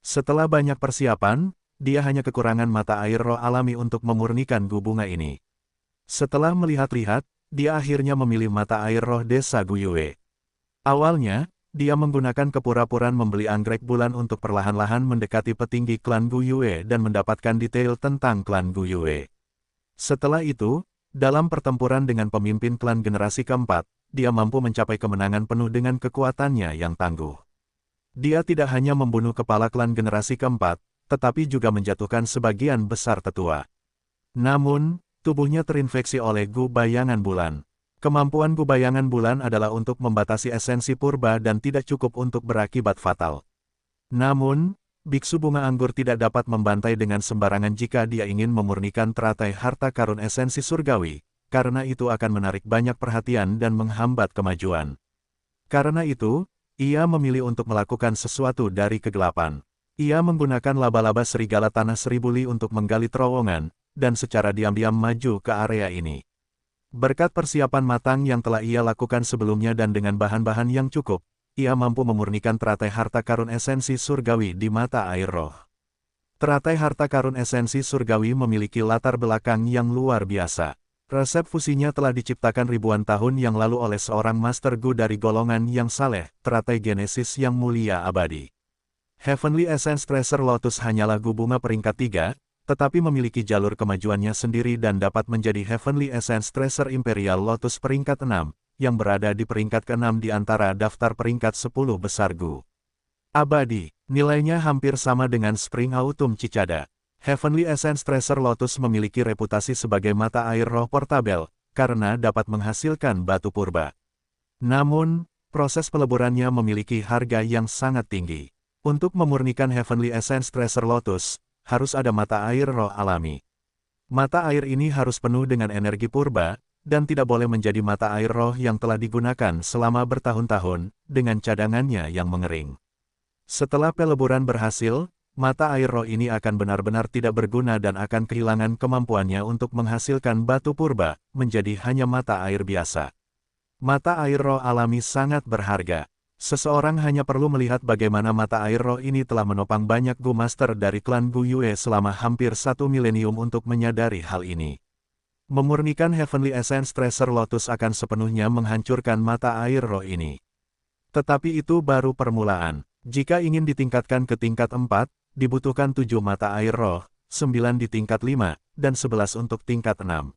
Setelah banyak persiapan, dia hanya kekurangan mata air roh alami untuk memurnikan Gu bunga ini. Setelah melihat-lihat, dia akhirnya memilih mata air roh desa Guyue. Awalnya, dia menggunakan kepura-puraan membeli anggrek bulan untuk perlahan-lahan mendekati petinggi klan Guyue dan mendapatkan detail tentang klan Guyue. Setelah itu, dalam pertempuran dengan pemimpin klan generasi keempat, dia mampu mencapai kemenangan penuh dengan kekuatannya yang tangguh. Dia tidak hanya membunuh kepala klan generasi keempat, tetapi juga menjatuhkan sebagian besar tetua. Namun, tubuhnya terinfeksi oleh Gu Bayangan Bulan. Kemampuan Gu Bayangan Bulan adalah untuk membatasi esensi purba dan tidak cukup untuk berakibat fatal. Namun, Biksu Bunga Anggur tidak dapat membantai dengan sembarangan jika dia ingin memurnikan teratai harta karun esensi surgawi, karena itu akan menarik banyak perhatian dan menghambat kemajuan. Karena itu, ia memilih untuk melakukan sesuatu dari kegelapan. Ia menggunakan laba-laba serigala tanah Seribu Li untuk menggali terowongan, dan secara diam-diam maju ke area ini. Berkat persiapan matang yang telah ia lakukan sebelumnya dan dengan bahan-bahan yang cukup, ia mampu memurnikan teratai harta karun esensi surgawi di mata air roh. Teratai harta karun esensi surgawi memiliki latar belakang yang luar biasa. Resep fusinya telah diciptakan ribuan tahun yang lalu oleh seorang Master Gu dari golongan yang saleh, teratai genesis yang mulia abadi. Heavenly Essence Tracer Lotus hanyalah Gu bunga peringkat 3, tetapi memiliki jalur kemajuannya sendiri dan dapat menjadi Heavenly Essence Tracer Imperial Lotus peringkat 6, yang berada di peringkat ke-6 di antara daftar peringkat 10 besar Gu abadi. Nilainya hampir sama dengan Spring Autumn Cicada. Heavenly Essence Tracer Lotus memiliki reputasi sebagai mata air roh portabel, karena dapat menghasilkan batu purba. Namun, proses peleburannya memiliki harga yang sangat tinggi. Untuk memurnikan Heavenly Essence Tracer Lotus, harus ada mata air roh alami. Mata air ini harus penuh dengan energi purba, dan tidak boleh menjadi mata air roh yang telah digunakan selama bertahun-tahun, dengan cadangannya yang mengering. Setelah peleburan berhasil, mata air roh ini akan benar-benar tidak berguna dan akan kehilangan kemampuannya untuk menghasilkan batu purba, menjadi hanya mata air biasa. Mata air roh alami sangat berharga. Seseorang hanya perlu melihat bagaimana mata air roh ini telah menopang banyak Gu Master dari klan Guyue selama hampir 1 milenium untuk menyadari hal ini. Memurnikan Heavenly Essence Tracer Lotus akan sepenuhnya menghancurkan mata air roh ini. Tetapi itu baru permulaan. Jika ingin ditingkatkan ke tingkat 4, dibutuhkan 7 mata air roh, 9 di tingkat 5, dan 11 untuk tingkat 6.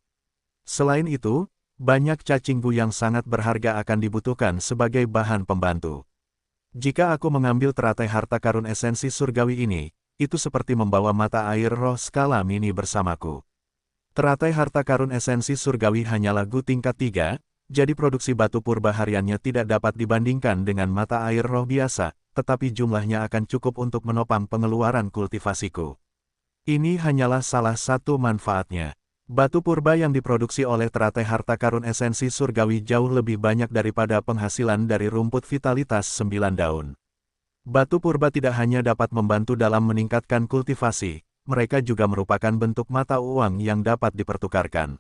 Selain itu, banyak cacing Gu yang sangat berharga akan dibutuhkan sebagai bahan pembantu. Jika aku mengambil teratai harta karun esensi surgawi ini, itu seperti membawa mata air roh skala mini bersamaku. Teratai harta karun esensi surgawi hanyalah Gu tingkat 3, jadi produksi batu purba hariannya tidak dapat dibandingkan dengan mata air roh biasa, tetapi jumlahnya akan cukup untuk menopang pengeluaran kultivasiku. Ini hanyalah salah satu manfaatnya. Batu purba yang diproduksi oleh teratai harta karun esensi surgawi jauh lebih banyak daripada penghasilan dari rumput vitalitas 9 daun. Batu purba tidak hanya dapat membantu dalam meningkatkan kultivasi, mereka juga merupakan bentuk mata uang yang dapat dipertukarkan.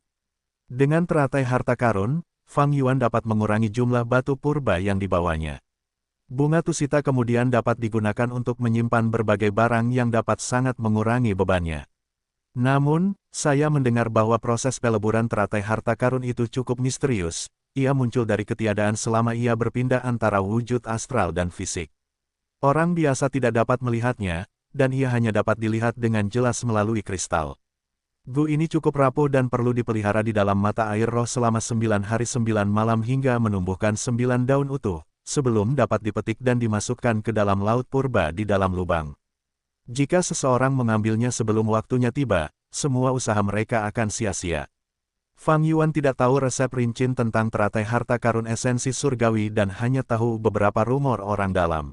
Dengan teratai harta karun, Fang Yuan dapat mengurangi jumlah batu purba yang dibawanya. Bunga tusita kemudian dapat digunakan untuk menyimpan berbagai barang yang dapat sangat mengurangi bebannya. Namun, saya mendengar bahwa proses peleburan teratai harta karun itu cukup misterius. Ia muncul dari ketiadaan selama ia berpindah antara wujud astral dan fisik. Orang biasa tidak dapat melihatnya, dan ia hanya dapat dilihat dengan jelas melalui kristal. Gu ini cukup rapuh dan perlu dipelihara di dalam mata air roh selama 9 hari 9 malam hingga menumbuhkan 9 daun utuh, sebelum dapat dipetik dan dimasukkan ke dalam laut purba di dalam lubang. Jika seseorang mengambilnya sebelum waktunya tiba, semua usaha mereka akan sia-sia. Fang Yuan tidak tahu resep rinci tentang teratai harta karun esensi surgawi dan hanya tahu beberapa rumor orang dalam.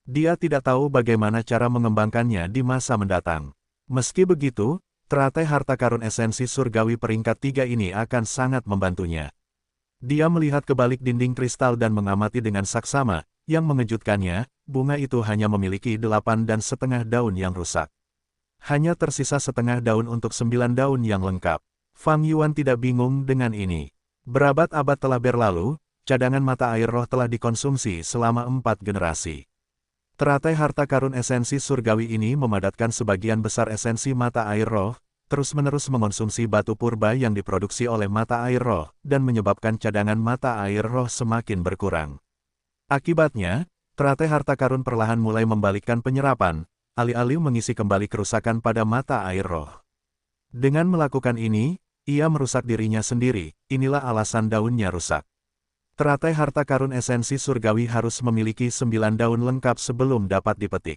Dia tidak tahu bagaimana cara mengembangkannya di masa mendatang. Meski begitu, teratai harta karun esensi surgawi peringkat 3 ini akan sangat membantunya. Dia melihat ke balik dinding kristal dan mengamati dengan saksama, yang mengejutkannya, bunga itu hanya memiliki 8,5 daun yang rusak. Hanya tersisa setengah daun untuk 9 daun yang lengkap. Fang Yuan tidak bingung dengan ini. Berabad-abad telah berlalu, cadangan mata air roh telah dikonsumsi selama 4 generasi. Teratai harta karun esensi surgawi ini memadatkan sebagian besar esensi mata air roh, terus-menerus mengonsumsi batu purba yang diproduksi oleh mata air roh, dan menyebabkan cadangan mata air roh semakin berkurang. Akibatnya, teratai harta karun perlahan mulai membalikkan penyerapan, alih-alih mengisi kembali kerusakan pada mata air roh. Dengan melakukan ini, ia merusak dirinya sendiri, inilah alasan daunnya rusak. Teratai harta karun esensi surgawi harus memiliki 9 daun lengkap sebelum dapat dipetik.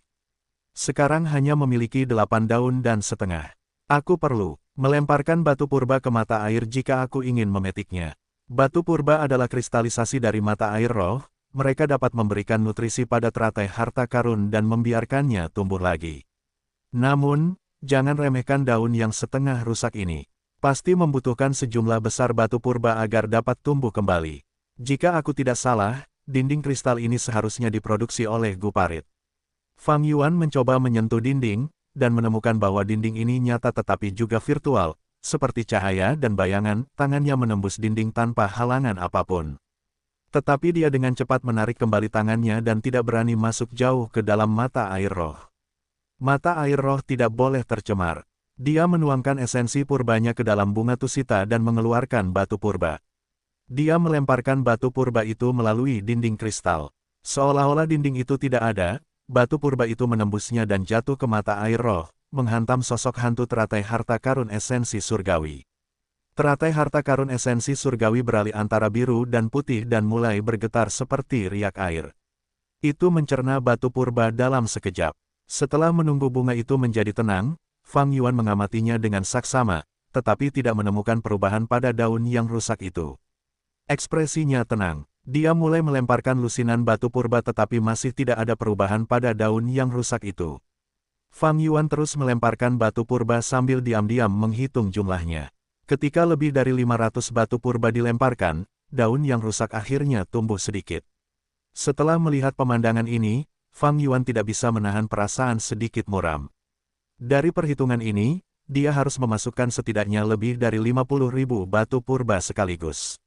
Sekarang hanya memiliki 8 daun dan setengah. Aku perlu melemparkan batu purba ke mata air jika aku ingin memetiknya. Batu purba adalah kristalisasi dari mata air roh, mereka dapat memberikan nutrisi pada teratai harta karun dan membiarkannya tumbuh lagi. Namun, jangan remehkan daun yang setengah rusak ini. Pasti membutuhkan sejumlah besar batu purba agar dapat tumbuh kembali. Jika aku tidak salah, dinding kristal ini seharusnya diproduksi oleh Guparit. Fang Yuan mencoba menyentuh dinding, dan menemukan bahwa dinding ini nyata tetapi juga virtual, seperti cahaya dan bayangan, tangannya menembus dinding tanpa halangan apapun. Tetapi dia dengan cepat menarik kembali tangannya dan tidak berani masuk jauh ke dalam mata air roh. Mata air roh tidak boleh tercemar. Dia menuangkan esensi purbanya ke dalam bunga tusita dan mengeluarkan batu purba. Dia melemparkan batu purba itu melalui dinding kristal. Seolah-olah dinding itu tidak ada, batu purba itu menembusnya dan jatuh ke mata air roh, menghantam sosok hantu teratai harta karun esensi surgawi. Teratai harta karun esensi surgawi beralih antara biru dan putih dan mulai bergetar seperti riak air. Itu mencerna batu purba dalam sekejap. Setelah menunggu bunga itu menjadi tenang, Fang Yuan mengamatinya dengan saksama, tetapi tidak menemukan perubahan pada daun yang rusak itu. Ekspresinya tenang. Dia mulai melemparkan lusinan batu purba tetapi masih tidak ada perubahan pada daun yang rusak itu. Fang Yuan terus melemparkan batu purba sambil diam-diam menghitung jumlahnya. Ketika lebih dari 500 batu purba dilemparkan, daun yang rusak akhirnya tumbuh sedikit. Setelah melihat pemandangan ini, Fang Yuan tidak bisa menahan perasaan sedikit muram. Dari perhitungan ini, dia harus memasukkan setidaknya lebih dari 50.000 batu purba sekaligus.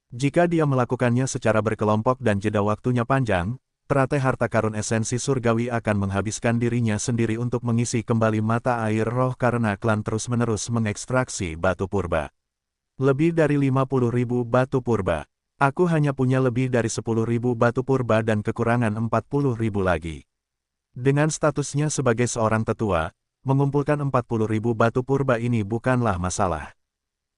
Jika dia melakukannya secara berkelompok dan jeda waktunya panjang, teratai harta karun esensi surgawi akan menghabiskan dirinya sendiri untuk mengisi kembali mata air roh karena klan terus-menerus mengekstraksi batu purba. Lebih dari 50.000 batu purba. Aku hanya punya lebih dari 10.000 batu purba dan kekurangan 40.000 lagi. Dengan statusnya sebagai seorang tetua, mengumpulkan 40.000 batu purba ini bukanlah masalah.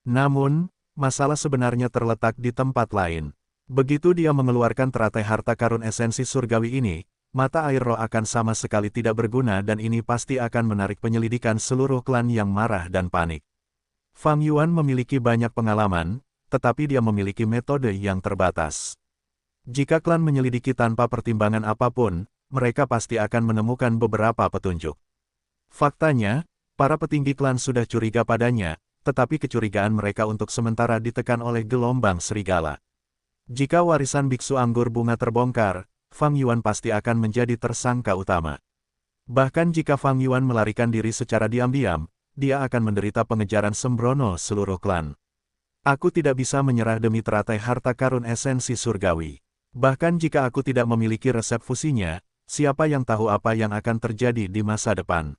Namun, masalah sebenarnya terletak di tempat lain. Begitu dia mengeluarkan teratai harta karun esensi surgawi ini, mata air roh akan sama sekali tidak berguna dan ini pasti akan menarik penyelidikan seluruh klan yang marah dan panik. Fang Yuan memiliki banyak pengalaman, tetapi dia memiliki metode yang terbatas. Jika klan menyelidiki tanpa pertimbangan apapun, mereka pasti akan menemukan beberapa petunjuk. Faktanya, para petinggi klan sudah curiga padanya, tetapi kecurigaan mereka untuk sementara ditekan oleh gelombang serigala. Jika warisan biksu anggur bunga terbongkar, Fang Yuan pasti akan menjadi tersangka utama. Bahkan jika Fang Yuan melarikan diri secara diam-diam, dia akan menderita pengejaran sembrono seluruh klan. Aku tidak bisa menyerah demi teratai harta karun esensi surgawi. Bahkan jika aku tidak memiliki resep fusinya, siapa yang tahu apa yang akan terjadi di masa depan.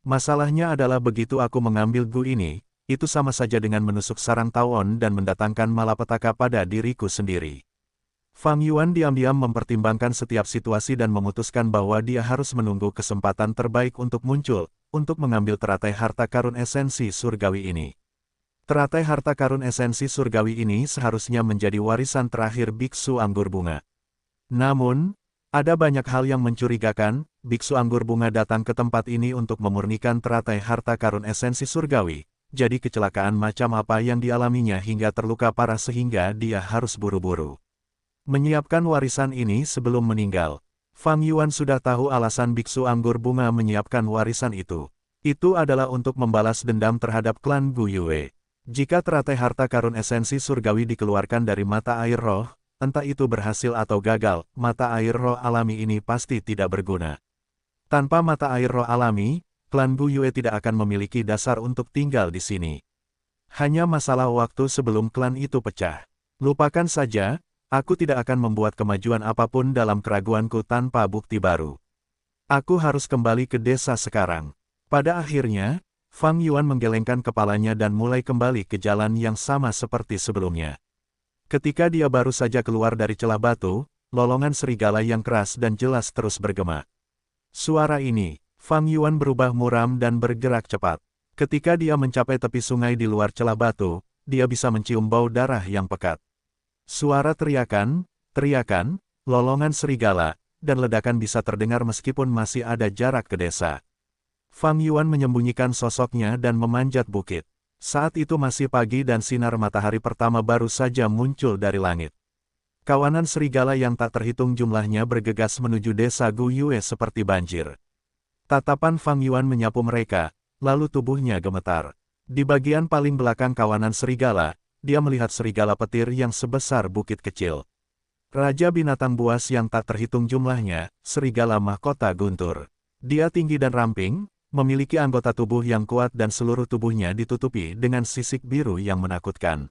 Masalahnya adalah begitu aku mengambil gu ini, itu sama saja dengan menusuk sarang tawon dan mendatangkan malapetaka pada diriku sendiri. Fang Yuan diam-diam mempertimbangkan setiap situasi dan memutuskan bahwa dia harus menunggu kesempatan terbaik untuk muncul, untuk mengambil teratai harta karun esensi surgawi ini. Teratai harta karun esensi surgawi ini seharusnya menjadi warisan terakhir biksu anggur bunga. Namun, ada banyak hal yang mencurigakan. Biksu anggur bunga datang ke tempat ini untuk memurnikan teratai harta karun esensi surgawi. Jadi kecelakaan macam apa yang dialaminya hingga terluka parah sehingga dia harus buru-buru menyiapkan warisan ini sebelum meninggal. Fang Yuan sudah tahu alasan biksu anggur bunga menyiapkan warisan itu. Itu adalah untuk membalas dendam terhadap klan Gu Yue. Jika teratai harta karun esensi surgawi dikeluarkan dari mata air roh, entah itu berhasil atau gagal, mata air roh alami ini pasti tidak berguna. Tanpa mata air roh alami, klan Gu Yue tidak akan memiliki dasar untuk tinggal di sini. Hanya masalah waktu sebelum klan itu pecah. Lupakan saja, aku tidak akan membuat kemajuan apapun dalam keraguanku tanpa bukti baru. Aku harus kembali ke desa sekarang. Pada akhirnya, Fang Yuan menggelengkan kepalanya dan mulai kembali ke jalan yang sama seperti sebelumnya. Ketika dia baru saja keluar dari celah batu, lolongan serigala yang keras dan jelas terus bergema. Suara ini, Fang Yuan berubah muram dan bergerak cepat. Ketika dia mencapai tepi sungai di luar celah batu, dia bisa mencium bau darah yang pekat. Suara teriakan, lolongan serigala, dan ledakan bisa terdengar meskipun masih ada jarak ke desa. Fang Yuan menyembunyikan sosoknya dan memanjat bukit. Saat itu masih pagi dan sinar matahari pertama baru saja muncul dari langit. Kawanan serigala yang tak terhitung jumlahnya bergegas menuju desa Gu Yue seperti banjir. Tatapan Fang Yuan menyapu mereka, lalu tubuhnya gemetar. Di bagian paling belakang kawanan serigala, dia melihat serigala petir yang sebesar bukit kecil. Raja binatang buas yang tak terhitung jumlahnya, serigala mahkota guntur. Dia tinggi dan ramping, memiliki anggota tubuh yang kuat dan seluruh tubuhnya ditutupi dengan sisik biru yang menakutkan.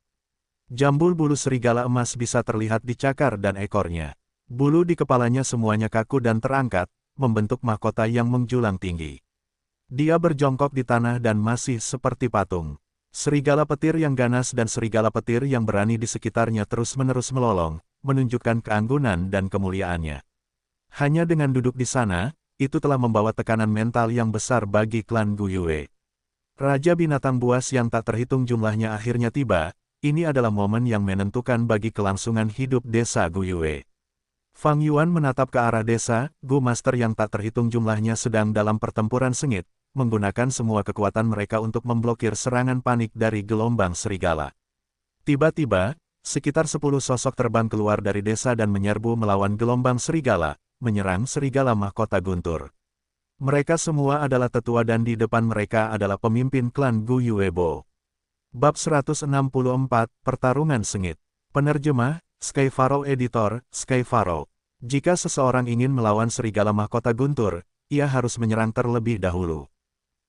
Jambul bulu serigala emas bisa terlihat di cakar dan ekornya. Bulu di kepalanya semuanya kaku dan terangkat, membentuk mahkota yang menjulang tinggi. Dia berjongkok di tanah dan masih seperti patung. Serigala petir yang ganas dan serigala petir yang berani di sekitarnya terus-menerus melolong, menunjukkan keanggunan dan kemuliaannya. Hanya dengan duduk di sana, itu telah membawa tekanan mental yang besar bagi klan Gu Yue. Raja binatang buas yang tak terhitung jumlahnya akhirnya tiba, ini adalah momen yang menentukan bagi kelangsungan hidup desa Gu Yue. Fang Yuan menatap ke arah desa, Gu Master yang tak terhitung jumlahnya sedang dalam pertempuran sengit, menggunakan semua kekuatan mereka untuk memblokir serangan panik dari gelombang serigala. Tiba-tiba, sekitar 10 sosok terbang keluar dari desa dan menyerbu melawan gelombang serigala, menyerang serigala mahkota guntur. Mereka semua adalah tetua dan di depan mereka adalah pemimpin klan Gu Yuebo. Bab 164, Pertarungan Sengit. Penerjemah, Sky Pharaoh Editor, Sky Pharaoh. Jika seseorang ingin melawan serigala mahkota guntur, ia harus menyerang terlebih dahulu.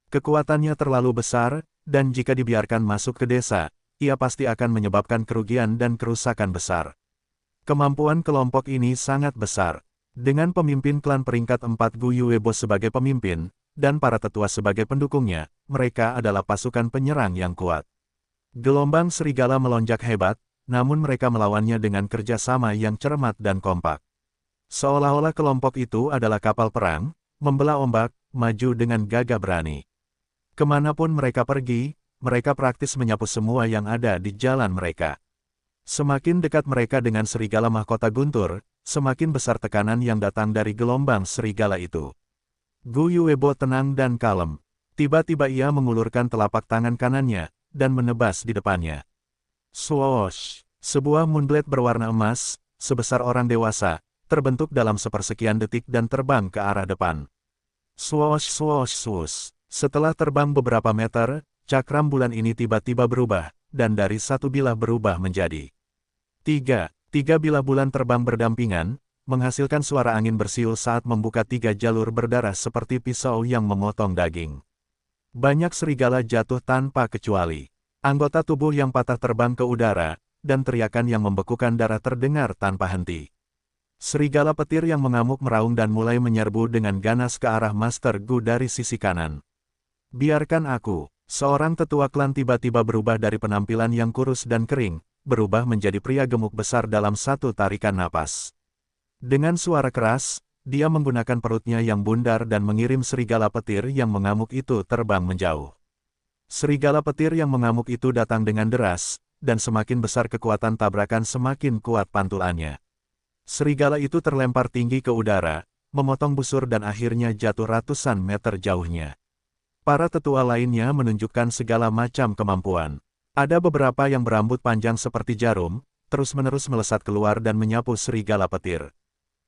Kekuatannya terlalu besar, dan jika dibiarkan masuk ke desa, ia pasti akan menyebabkan kerugian dan kerusakan besar. Kemampuan kelompok ini sangat besar. Dengan pemimpin klan peringkat 4 Gu Yuebo sebagai pemimpin, dan para tetua sebagai pendukungnya, mereka adalah pasukan penyerang yang kuat. Gelombang serigala melonjak hebat, namun mereka melawannya dengan kerjasama yang cermat dan kompak. Seolah-olah kelompok itu adalah kapal perang, membelah ombak, maju dengan gagah berani. Kemanapun mereka pergi, mereka praktis menyapu semua yang ada di jalan mereka. Semakin dekat mereka dengan serigala mahkota guntur, semakin besar tekanan yang datang dari gelombang serigala itu. Gu Yuebo tenang dan kalem. Tiba-tiba ia mengulurkan telapak tangan kanannya, dan menebas di depannya. Swoosh! Sebuah moonblade berwarna emas, sebesar orang dewasa, terbentuk dalam sepersekian detik dan terbang ke arah depan. Swoosh swoosh swoosh. Setelah terbang beberapa meter, cakram bulan ini tiba-tiba berubah, dan dari satu bilah berubah menjadi tiga bilah bulan terbang berdampingan, menghasilkan suara angin bersiul saat membuka 3 jalur berdarah seperti pisau yang memotong daging. Banyak serigala jatuh tanpa kecuali. Anggota tubuh yang patah terbang ke udara, dan teriakan yang membekukan darah terdengar tanpa henti. Serigala petir yang mengamuk meraung dan mulai menyerbu dengan ganas ke arah Master Gu dari sisi kanan. Biarkan aku. Seorang tetua klan tiba-tiba berubah dari penampilan yang kurus dan kering, berubah menjadi pria gemuk besar dalam satu tarikan napas. Dengan suara keras, dia menggunakan perutnya yang bundar dan mengirim serigala petir yang mengamuk itu terbang menjauh. Serigala petir yang mengamuk itu datang dengan deras, dan semakin besar kekuatan tabrakan semakin kuat pantulannya. Serigala itu terlempar tinggi ke udara, memotong busur dan akhirnya jatuh ratusan meter jauhnya. Para tetua lainnya menunjukkan segala macam kemampuan. Ada beberapa yang berambut panjang seperti jarum, terus-menerus melesat keluar dan menyapu serigala petir.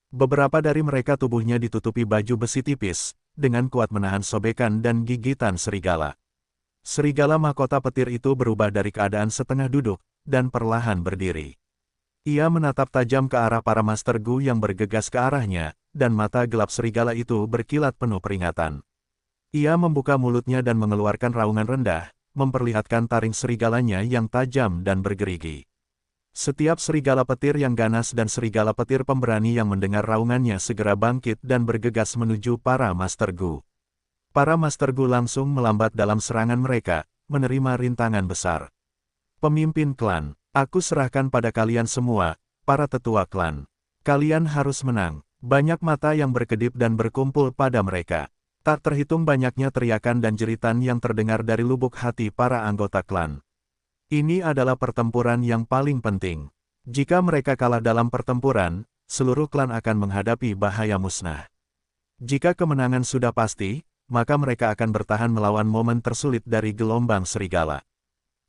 Beberapa dari mereka tubuhnya ditutupi baju besi tipis, dengan kuat menahan sobekan dan gigitan serigala. Serigala mahkota petir itu berubah dari keadaan setengah duduk, dan perlahan berdiri. Ia menatap tajam ke arah para Master Gu yang bergegas ke arahnya, dan mata gelap serigala itu berkilat penuh peringatan. Ia membuka mulutnya dan mengeluarkan raungan rendah, memperlihatkan taring serigalanya yang tajam dan bergerigi. Setiap serigala petir yang ganas dan serigala petir pemberani yang mendengar raungannya segera bangkit dan bergegas menuju para Master Gu. Para Master Gu langsung melambat dalam serangan mereka, menerima rintangan besar. Pemimpin klan, aku serahkan pada kalian semua, para tetua klan. Kalian harus menang. Banyak mata yang berkedip dan berkumpul pada mereka. Tak terhitung banyaknya teriakan dan jeritan yang terdengar dari lubuk hati para anggota klan. Ini adalah pertempuran yang paling penting. Jika mereka kalah dalam pertempuran, seluruh klan akan menghadapi bahaya musnah. Jika kemenangan sudah pasti, maka mereka akan bertahan melawan momen tersulit dari gelombang serigala.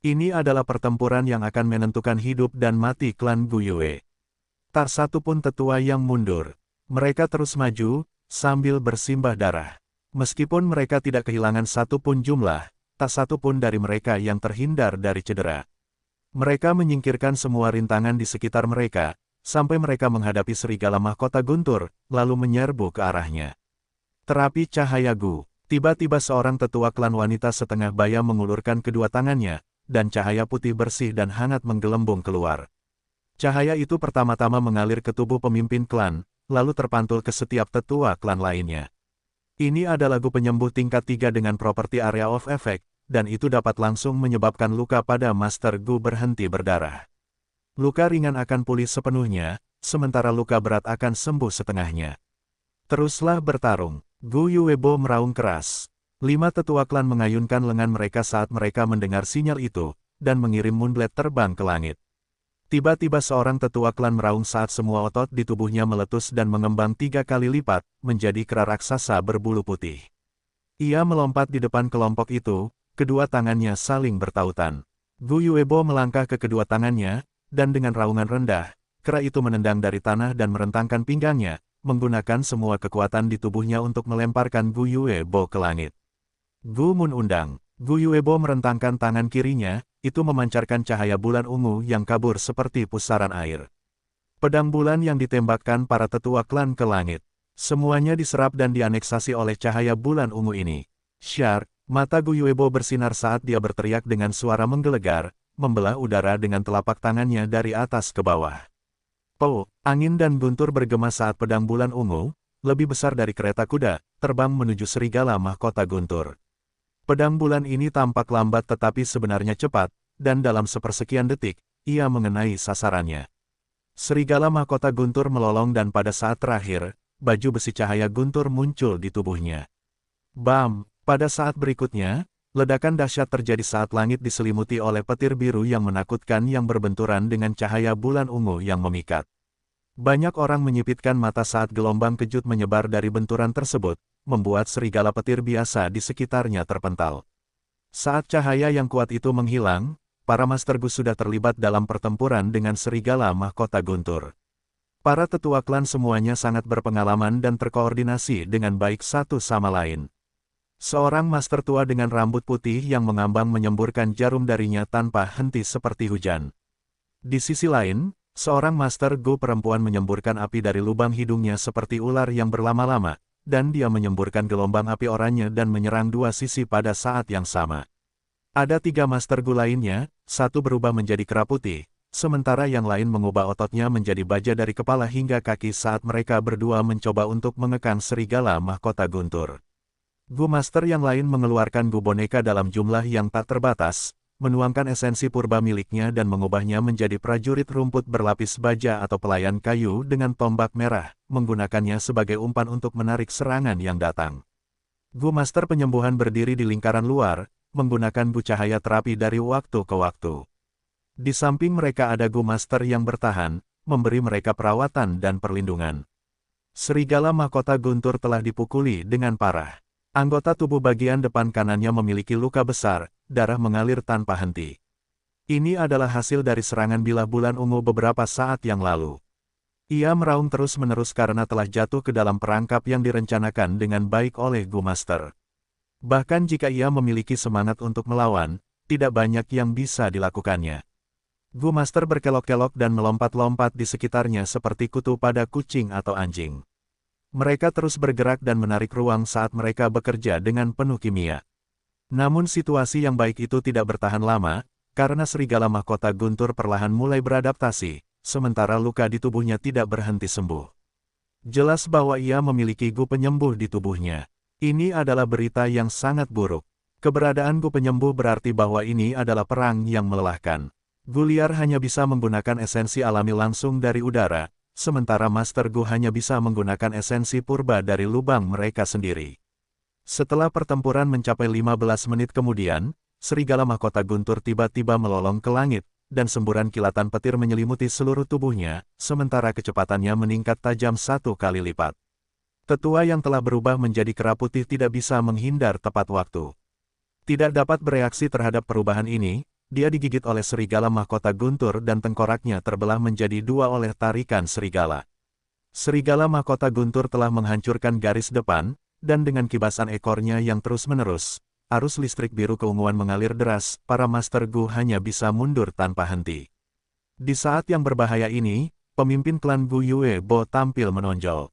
Ini adalah pertempuran yang akan menentukan hidup dan mati klan Gu Yue. Tak satu pun tetua yang mundur. Mereka terus maju, sambil bersimbah darah. Meskipun mereka tidak kehilangan satu pun jumlah, tak satu pun dari mereka yang terhindar dari cedera. Mereka menyingkirkan semua rintangan di sekitar mereka, sampai mereka menghadapi serigala mahkota guntur, lalu menyerbu ke arahnya. Terapi cahaya Gu. Tiba-tiba seorang tetua klan wanita setengah baya mengulurkan kedua tangannya, dan cahaya putih bersih dan hangat menggelembung keluar. Cahaya itu pertama-tama mengalir ke tubuh pemimpin klan, lalu terpantul ke setiap tetua klan lainnya. Ini adalah Gu penyembuh tingkat 3 dengan properti Area of Effect, dan itu dapat langsung menyebabkan luka pada Master Gu berhenti berdarah. Luka ringan akan pulih sepenuhnya, sementara luka berat akan sembuh setengahnya. Teruslah bertarung. Gu Yuebo meraung keras. 5 tetua klan mengayunkan lengan mereka saat mereka mendengar sinyal itu, dan mengirim Moonblade terbang ke langit. Tiba-tiba seorang tetua klan meraung saat semua otot di tubuhnya meletus dan mengembang 3 kali lipat, menjadi kera raksasa berbulu putih. Ia melompat di depan kelompok itu, kedua tangannya saling bertautan. Gu Yuebo melangkah ke kedua tangannya, dan dengan raungan rendah, kera itu menendang dari tanah dan merentangkan pinggangnya, menggunakan semua kekuatan di tubuhnya untuk melemparkan Gu Yuebo ke langit. Gu Mun undang. Gu Yuebo merentangkan tangan kirinya, itu memancarkan cahaya bulan ungu yang kabur seperti pusaran air. Pedang bulan yang ditembakkan para tetua klan ke langit. Semuanya diserap dan dianeksasi oleh cahaya bulan ungu ini. Shark, mata Gu Yuebo bersinar saat dia berteriak dengan suara menggelegar, membelah udara dengan telapak tangannya dari atas ke bawah. Po, angin dan guntur bergema saat pedang bulan ungu, lebih besar dari kereta kuda, terbang menuju serigala mahkota guntur. Pedang bulan ini tampak lambat tetapi sebenarnya cepat, dan dalam sepersekian detik, ia mengenai sasarannya. Serigala mahkota guntur melolong dan pada saat terakhir, baju besi cahaya guntur muncul di tubuhnya. Bam! Pada saat berikutnya, ledakan dahsyat terjadi saat langit diselimuti oleh petir biru yang menakutkan yang berbenturan dengan cahaya bulan ungu yang memikat. Banyak orang menyipitkan mata saat gelombang kejut menyebar dari benturan tersebut, membuat serigala petir biasa di sekitarnya terpental. Saat cahaya yang kuat itu menghilang, para Master Gu sudah terlibat dalam pertempuran dengan serigala mahkota guntur. Para tetua klan semuanya sangat berpengalaman dan terkoordinasi dengan baik satu sama lain. Seorang master tua dengan rambut putih yang mengambang menyemburkan jarum darinya tanpa henti seperti hujan. Di sisi lain, seorang Master Gu perempuan menyemburkan api dari lubang hidungnya seperti ular yang berlama-lama, dan dia menyemburkan gelombang api oranye dan menyerang dua sisi pada saat yang sama. Ada 3 Master Gu lainnya, satu berubah menjadi kera putih, sementara yang lain mengubah ototnya menjadi baja dari kepala hingga kaki saat mereka berdua mencoba untuk mengekang serigala mahkota guntur. Gu Master yang lain mengeluarkan Gu boneka dalam jumlah yang tak terbatas, menuangkan esensi purba miliknya dan mengubahnya menjadi prajurit rumput berlapis baja atau pelayan kayu dengan tombak merah, menggunakannya sebagai umpan untuk menarik serangan yang datang. Gu Master penyembuhan berdiri di lingkaran luar, menggunakan Gu cahaya terapi dari waktu ke waktu. Di samping mereka ada Gu Master yang bertahan, memberi mereka perawatan dan perlindungan. Serigala mahkota guntur telah dipukuli dengan parah. Anggota tubuh bagian depan kanannya memiliki luka besar, darah mengalir tanpa henti. Ini adalah hasil dari serangan bilah bulan ungu beberapa saat yang lalu. Ia meraung terus-menerus karena telah jatuh ke dalam perangkap yang direncanakan dengan baik oleh Gu Master. Bahkan jika ia memiliki semangat untuk melawan, tidak banyak yang bisa dilakukannya. Gu Master berkelok-kelok dan melompat-lompat di sekitarnya seperti kutu pada kucing atau anjing. Mereka terus bergerak dan menarik ruang saat mereka bekerja dengan penuh kimia. Namun situasi yang baik itu tidak bertahan lama, karena serigala mahkota guntur perlahan mulai beradaptasi, sementara luka di tubuhnya tidak berhenti sembuh. Jelas bahwa ia memiliki gu penyembuh di tubuhnya. Ini adalah berita yang sangat buruk. Keberadaan gu penyembuh berarti bahwa ini adalah perang yang melelahkan. Gu liar hanya bisa menggunakan esensi alami langsung dari udara, sementara Master Gu hanya bisa menggunakan esensi purba dari lubang mereka sendiri. Setelah pertempuran mencapai 15 menit kemudian, serigala mahkota guntur tiba-tiba melolong ke langit, dan semburan kilatan petir menyelimuti seluruh tubuhnya, sementara kecepatannya meningkat tajam 1 kali lipat. Tetua yang telah berubah menjadi kera putih tidak bisa menghindar tepat waktu. Tidak dapat bereaksi terhadap perubahan ini, dia digigit oleh serigala mahkota guntur dan tengkoraknya terbelah menjadi 2 oleh tarikan serigala. Serigala mahkota guntur telah menghancurkan garis depan, dan dengan kibasan ekornya yang terus-menerus, arus listrik biru keunguan mengalir deras, para Master Gu hanya bisa mundur tanpa henti. Di saat yang berbahaya ini, pemimpin klan Gu Yue Bo tampil menonjol.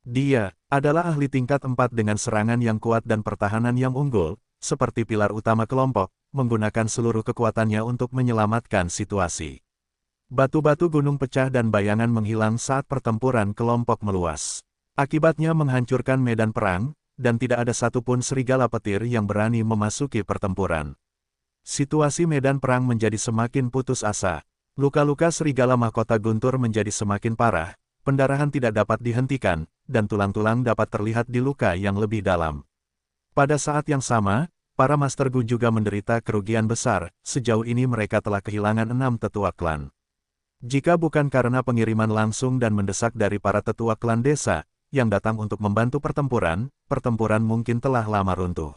Dia adalah ahli tingkat 4 dengan serangan yang kuat dan pertahanan yang unggul, seperti pilar utama kelompok, menggunakan seluruh kekuatannya untuk menyelamatkan situasi. Batu-batu gunung pecah dan bayangan menghilang saat pertempuran kelompok meluas. Akibatnya menghancurkan medan perang, dan tidak ada satupun serigala petir yang berani memasuki pertempuran. Situasi medan perang menjadi semakin putus asa. Luka-luka serigala mahkota guntur menjadi semakin parah, pendarahan tidak dapat dihentikan, dan tulang-tulang dapat terlihat di luka yang lebih dalam. Pada saat yang sama, para Master Gu juga menderita kerugian besar, sejauh ini mereka telah kehilangan 6 tetua klan. Jika bukan karena pengiriman langsung dan mendesak dari para tetua klan desa, yang datang untuk membantu pertempuran, pertempuran mungkin telah lama runtuh.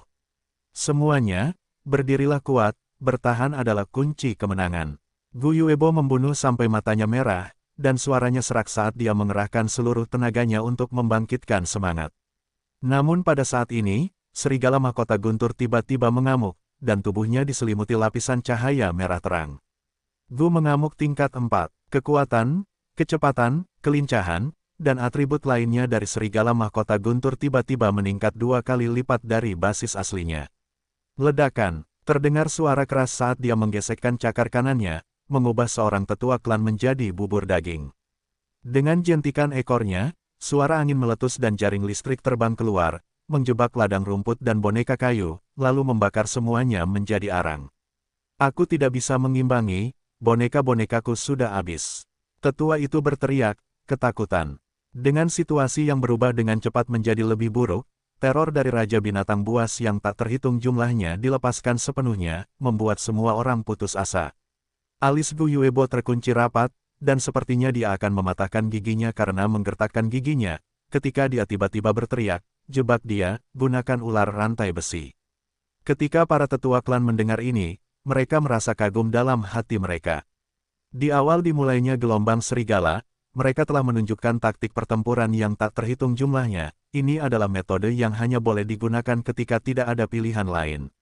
Semuanya, berdirilah kuat, bertahan adalah kunci kemenangan. Gu Yuebo membunuh sampai matanya merah, dan suaranya serak saat dia mengerahkan seluruh tenaganya untuk membangkitkan semangat. Namun pada saat ini, serigala mahkota guntur tiba-tiba mengamuk, dan tubuhnya diselimuti lapisan cahaya merah terang. Gu mengamuk tingkat 4, kekuatan, kecepatan, kelincahan, dan atribut lainnya dari serigala mahkota guntur tiba-tiba meningkat 2 kali lipat dari basis aslinya. Ledakan, terdengar suara keras saat dia menggesekkan cakar kanannya, mengubah seorang tetua klan menjadi bubur daging. Dengan jentikan ekornya, suara angin meletus dan jaring listrik terbang keluar, menjebak ladang rumput dan boneka kayu, lalu membakar semuanya menjadi arang. Aku tidak bisa mengimbangi, boneka-bonekaku sudah habis. Tetua itu berteriak, ketakutan. Dengan situasi yang berubah dengan cepat menjadi lebih buruk, teror dari Raja Binatang Buas yang tak terhitung jumlahnya dilepaskan sepenuhnya, membuat semua orang putus asa. Alis Gu Yuebo terkunci rapat, dan sepertinya dia akan mematahkan giginya karena menggertakkan giginya, ketika dia tiba-tiba berteriak, jebak dia, gunakan ular rantai besi. Ketika para tetua klan mendengar ini, mereka merasa kagum dalam hati mereka. Di awal dimulainya gelombang serigala, mereka telah menunjukkan taktik pertempuran yang tak terhitung jumlahnya. Ini adalah metode yang hanya boleh digunakan ketika tidak ada pilihan lain.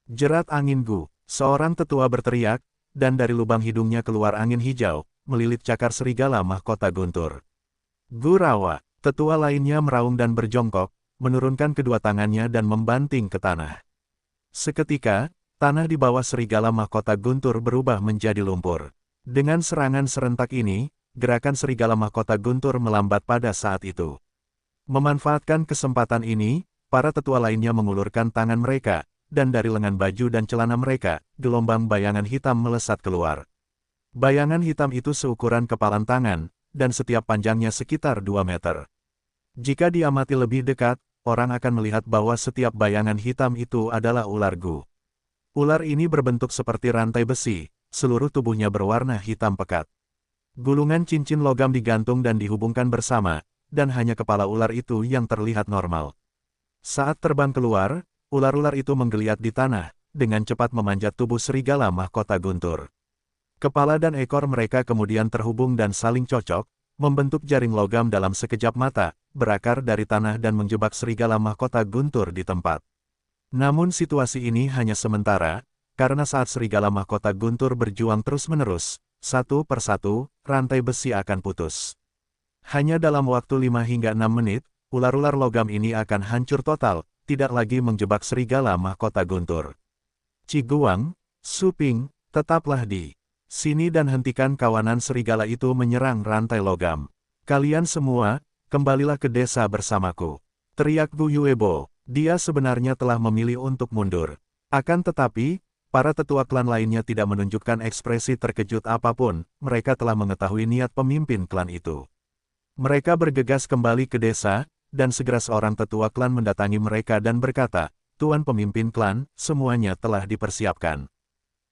Jerat angin Gu, seorang tetua berteriak, dan dari lubang hidungnya keluar angin hijau, melilit cakar serigala mahkota guntur. Gu Rawa, tetua lainnya meraung dan berjongkok, menurunkan kedua tangannya dan membanting ke tanah. Seketika, tanah di bawah serigala mahkota guntur berubah menjadi lumpur. Dengan serangan serentak ini, gerakan serigala mahkota guntur melambat pada saat itu. Memanfaatkan kesempatan ini, para tetua lainnya mengulurkan tangan mereka, dan dari lengan baju dan celana mereka, gelombang bayangan hitam melesat keluar. Bayangan hitam itu seukuran kepalan tangan, dan setiap panjangnya sekitar 2 meter. Jika diamati lebih dekat, orang akan melihat bahwa setiap bayangan hitam itu adalah ular Gu. Ular ini berbentuk seperti rantai besi, seluruh tubuhnya berwarna hitam pekat. Gulungan cincin logam digantung dan dihubungkan bersama, dan hanya kepala ular itu yang terlihat normal. Saat terbang keluar, ular-ular itu menggeliat di tanah, dengan cepat memanjat tubuh serigala mahkota guntur. Kepala dan ekor mereka kemudian terhubung dan saling cocok, membentuk jaring logam dalam sekejap mata, berakar dari tanah dan menjebak serigala mahkota guntur di tempat. Namun situasi ini hanya sementara, karena saat serigala mahkota guntur berjuang terus-menerus, satu persatu, rantai besi akan putus. Hanya dalam waktu 5 hingga 6 menit, ular-ular logam ini akan hancur total, tidak lagi menjebak serigala mahkota guntur. Ciguang, Suping, Tetaplah di sini dan hentikan kawanan serigala itu menyerang rantai logam. Kalian semua, kembalilah ke desa bersamaku. Teriak Gu Yuebo. Dia sebenarnya telah memilih untuk mundur. Akan tetapi, para tetua klan lainnya tidak menunjukkan ekspresi terkejut apapun, mereka telah mengetahui niat pemimpin klan itu. Mereka bergegas kembali ke desa, dan segera seorang tetua klan mendatangi mereka dan berkata, "Tuan pemimpin klan, semuanya telah dipersiapkan."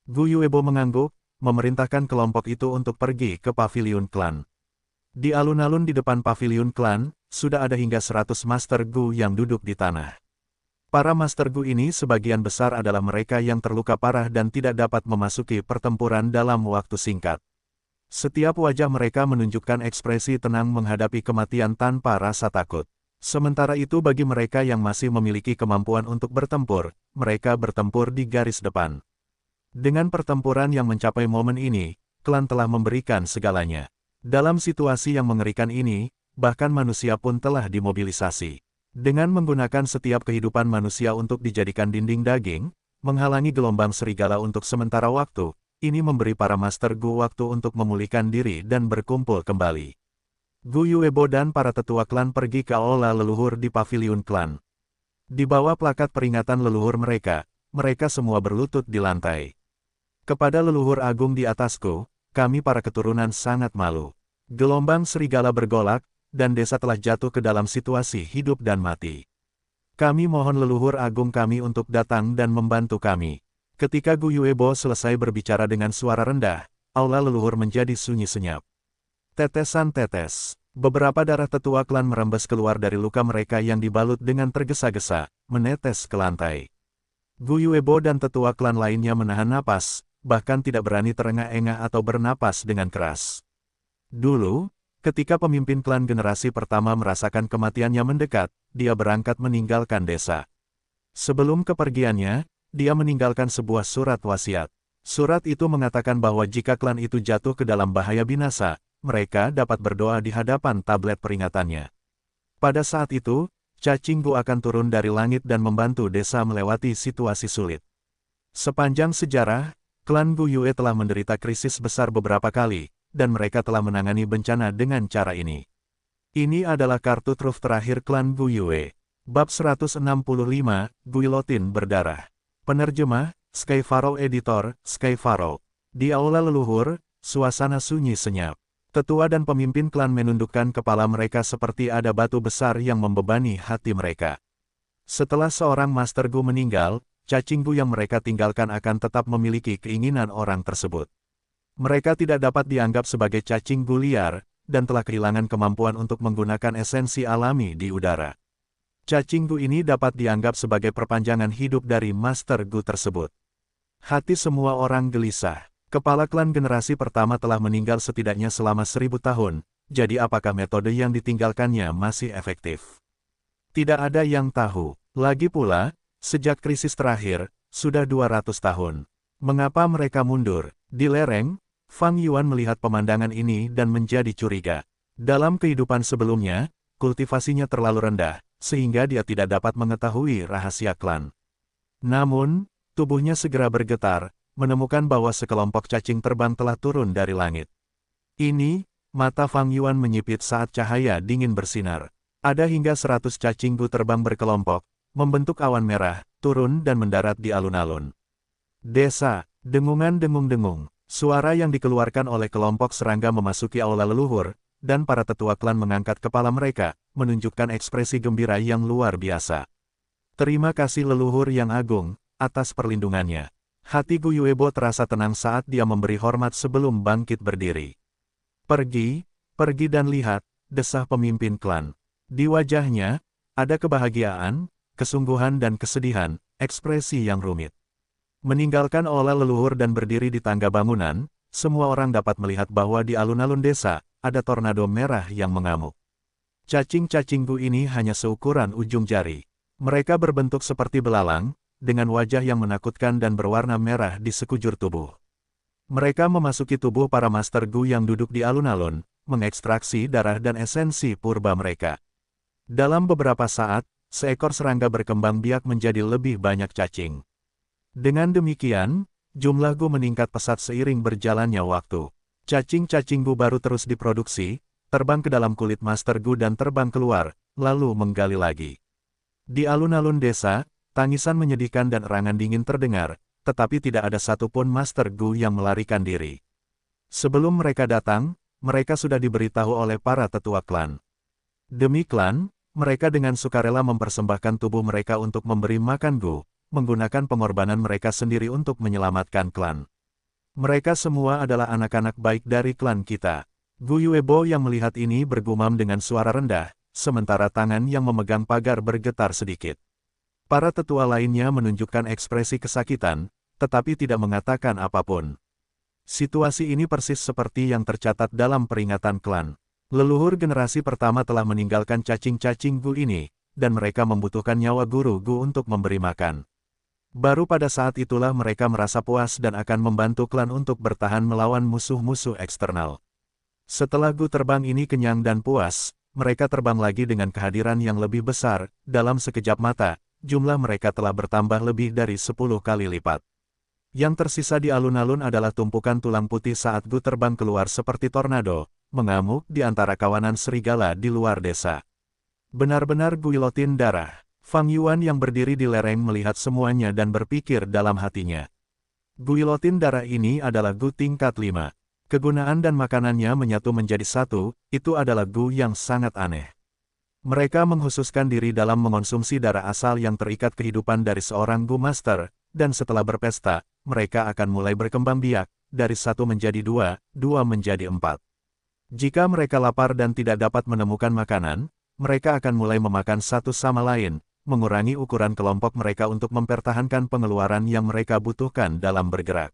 Gu Yuebo mengangguk, memerintahkan kelompok itu untuk pergi ke paviliun klan. Di alun-alun di depan paviliun klan, sudah ada hingga 100 Master Gu yang duduk di tanah. Para Master Gu ini sebagian besar adalah mereka yang terluka parah dan tidak dapat memasuki pertempuran dalam waktu singkat. Setiap wajah mereka menunjukkan ekspresi tenang menghadapi kematian tanpa rasa takut. Sementara itu bagi mereka yang masih memiliki kemampuan untuk bertempur, mereka bertempur di garis depan. Dengan pertempuran yang mencapai momen ini, klan telah memberikan segalanya. Dalam situasi yang mengerikan ini, bahkan manusia pun telah dimobilisasi. Dengan menggunakan setiap kehidupan manusia untuk dijadikan dinding daging, menghalangi gelombang serigala untuk sementara waktu, ini memberi para Master Gu waktu untuk memulihkan diri dan berkumpul kembali. Gu Yuebo dan para tetua klan pergi ke aula leluhur di paviliun klan. Di bawah plakat peringatan leluhur mereka semua berlutut di lantai. Kepada leluhur agung di atasku, kami para keturunan sangat malu. Gelombang serigala bergolak, dan desa telah jatuh ke dalam situasi hidup dan mati. Kami mohon leluhur agung kami untuk datang dan membantu kami. Ketika Gu Yuebo selesai berbicara dengan suara rendah, aula leluhur menjadi sunyi senyap. Tetesan tetes. Beberapa darah tetua klan merembes keluar dari luka mereka yang dibalut dengan tergesa-gesa, menetes ke lantai. Gu Yuebo dan tetua klan lainnya menahan napas, bahkan tidak berani terengah-engah atau bernapas dengan keras. Dulu, ketika pemimpin klan generasi pertama merasakan kematiannya mendekat, dia berangkat meninggalkan desa. Sebelum kepergiannya, dia meninggalkan sebuah surat wasiat. Surat itu mengatakan bahwa jika klan itu jatuh ke dalam bahaya binasa, mereka dapat berdoa di hadapan tablet peringatannya. Pada saat itu, Cacing Gu akan turun dari langit dan membantu desa melewati situasi sulit. Sepanjang sejarah, klan Gu Yue telah menderita krisis besar beberapa kali, dan mereka telah menangani bencana dengan cara ini. Ini adalah kartu truf terakhir klan Gu Yue. Bab 165, Guillotine Berdarah. Penerjemah, Sky Pharaoh Editor, Sky Pharaoh. Di aula leluhur, suasana sunyi senyap. Tetua dan pemimpin klan menundukkan kepala mereka seperti ada batu besar yang membebani hati mereka. Setelah seorang Master Gu meninggal, Cacing Gu yang mereka tinggalkan akan tetap memiliki keinginan orang tersebut. Mereka tidak dapat dianggap sebagai cacing Gu liar, dan telah kehilangan kemampuan untuk menggunakan esensi alami di udara. Cacing Gu ini dapat dianggap sebagai perpanjangan hidup dari Master Gu tersebut. Hati semua orang gelisah. Kepala klan generasi pertama telah meninggal setidaknya selama 1000 tahun, jadi apakah metode yang ditinggalkannya masih efektif? Tidak ada yang tahu. Lagi pula, sejak krisis terakhir, sudah 200 tahun. Mengapa mereka mundur? Di lereng, Fang Yuan melihat pemandangan ini dan menjadi curiga. Dalam kehidupan sebelumnya, kultivasinya terlalu rendah, sehingga dia tidak dapat mengetahui rahasia klan. Namun, tubuhnya segera bergetar, menemukan bahwa sekelompok cacing terbang telah turun dari langit. Ini, mata Fang Yuan menyipit saat cahaya dingin bersinar. Ada hingga 100 cacing Gu terbang berkelompok, membentuk awan merah, turun dan mendarat di alun-alun. Desa, dengungan-dengung-dengung. Suara yang dikeluarkan oleh kelompok serangga memasuki aula leluhur, dan para tetua klan mengangkat kepala mereka, menunjukkan ekspresi gembira yang luar biasa. Terima kasih leluhur yang agung, atas perlindungannya. Hati Gu Yuebo terasa tenang saat dia memberi hormat sebelum bangkit berdiri. Pergi dan lihat, desah pemimpin klan. Di wajahnya, ada kebahagiaan, kesungguhan dan kesedihan, ekspresi yang rumit. Meninggalkan aula leluhur dan berdiri di tangga bangunan, semua orang dapat melihat bahwa di alun-alun desa, ada tornado merah yang mengamuk. Cacing-cacing Gu ini hanya seukuran ujung jari. Mereka berbentuk seperti belalang, dengan wajah yang menakutkan dan berwarna merah di sekujur tubuh. Mereka memasuki tubuh para Master Gu yang duduk di alun-alun, mengekstraksi darah dan esensi purba mereka. Dalam beberapa saat, seekor serangga berkembang biak menjadi lebih banyak cacing. Dengan demikian, jumlah Gu meningkat pesat seiring berjalannya waktu. Cacing-cacing Gu baru terus diproduksi, terbang ke dalam kulit Master Gu dan terbang keluar, lalu menggali lagi. Di alun-alun desa, tangisan menyedihkan dan erangan dingin terdengar, tetapi tidak ada satupun Master Gu yang melarikan diri. Sebelum mereka datang, mereka sudah diberitahu oleh para tetua klan. Demi klan, mereka dengan sukarela mempersembahkan tubuh mereka untuk memberi makan Gu, menggunakan pengorbanan mereka sendiri untuk menyelamatkan klan. Mereka semua adalah anak-anak baik dari klan kita. Gu Yuebo yang melihat ini bergumam dengan suara rendah, sementara tangan yang memegang pagar bergetar sedikit. Para tetua lainnya menunjukkan ekspresi kesakitan, tetapi tidak mengatakan apapun. Situasi ini persis seperti yang tercatat dalam peringatan klan. Leluhur generasi pertama telah meninggalkan cacing-cacing Gu ini, dan mereka membutuhkan nyawa guru Gu untuk memberi makan. Baru pada saat itulah mereka merasa puas dan akan membantu klan untuk bertahan melawan musuh-musuh eksternal. Setelah Gu terbang ini kenyang dan puas, mereka terbang lagi dengan kehadiran yang lebih besar. Dalam sekejap mata, jumlah mereka telah bertambah lebih dari 10 kali lipat. Yang tersisa di alun-alun adalah tumpukan tulang putih saat Gu terbang keluar seperti tornado, mengamuk di antara kawanan serigala di luar desa. Benar-benar guilotin darah. Fang Yuan yang berdiri di lereng melihat semuanya dan berpikir dalam hatinya. Guilotin darah ini adalah Gu tingkat 5. Kegunaan dan makanannya menyatu menjadi satu, itu adalah Gu yang sangat aneh. Mereka menghususkan diri dalam mengonsumsi darah asal yang terikat kehidupan dari seorang Gu Master, dan setelah berpesta, mereka akan mulai berkembang biak, dari 1 menjadi 2, 2 menjadi 4. Jika mereka lapar dan tidak dapat menemukan makanan, mereka akan mulai memakan satu sama lain, mengurangi ukuran kelompok mereka untuk mempertahankan pengeluaran yang mereka butuhkan dalam bergerak.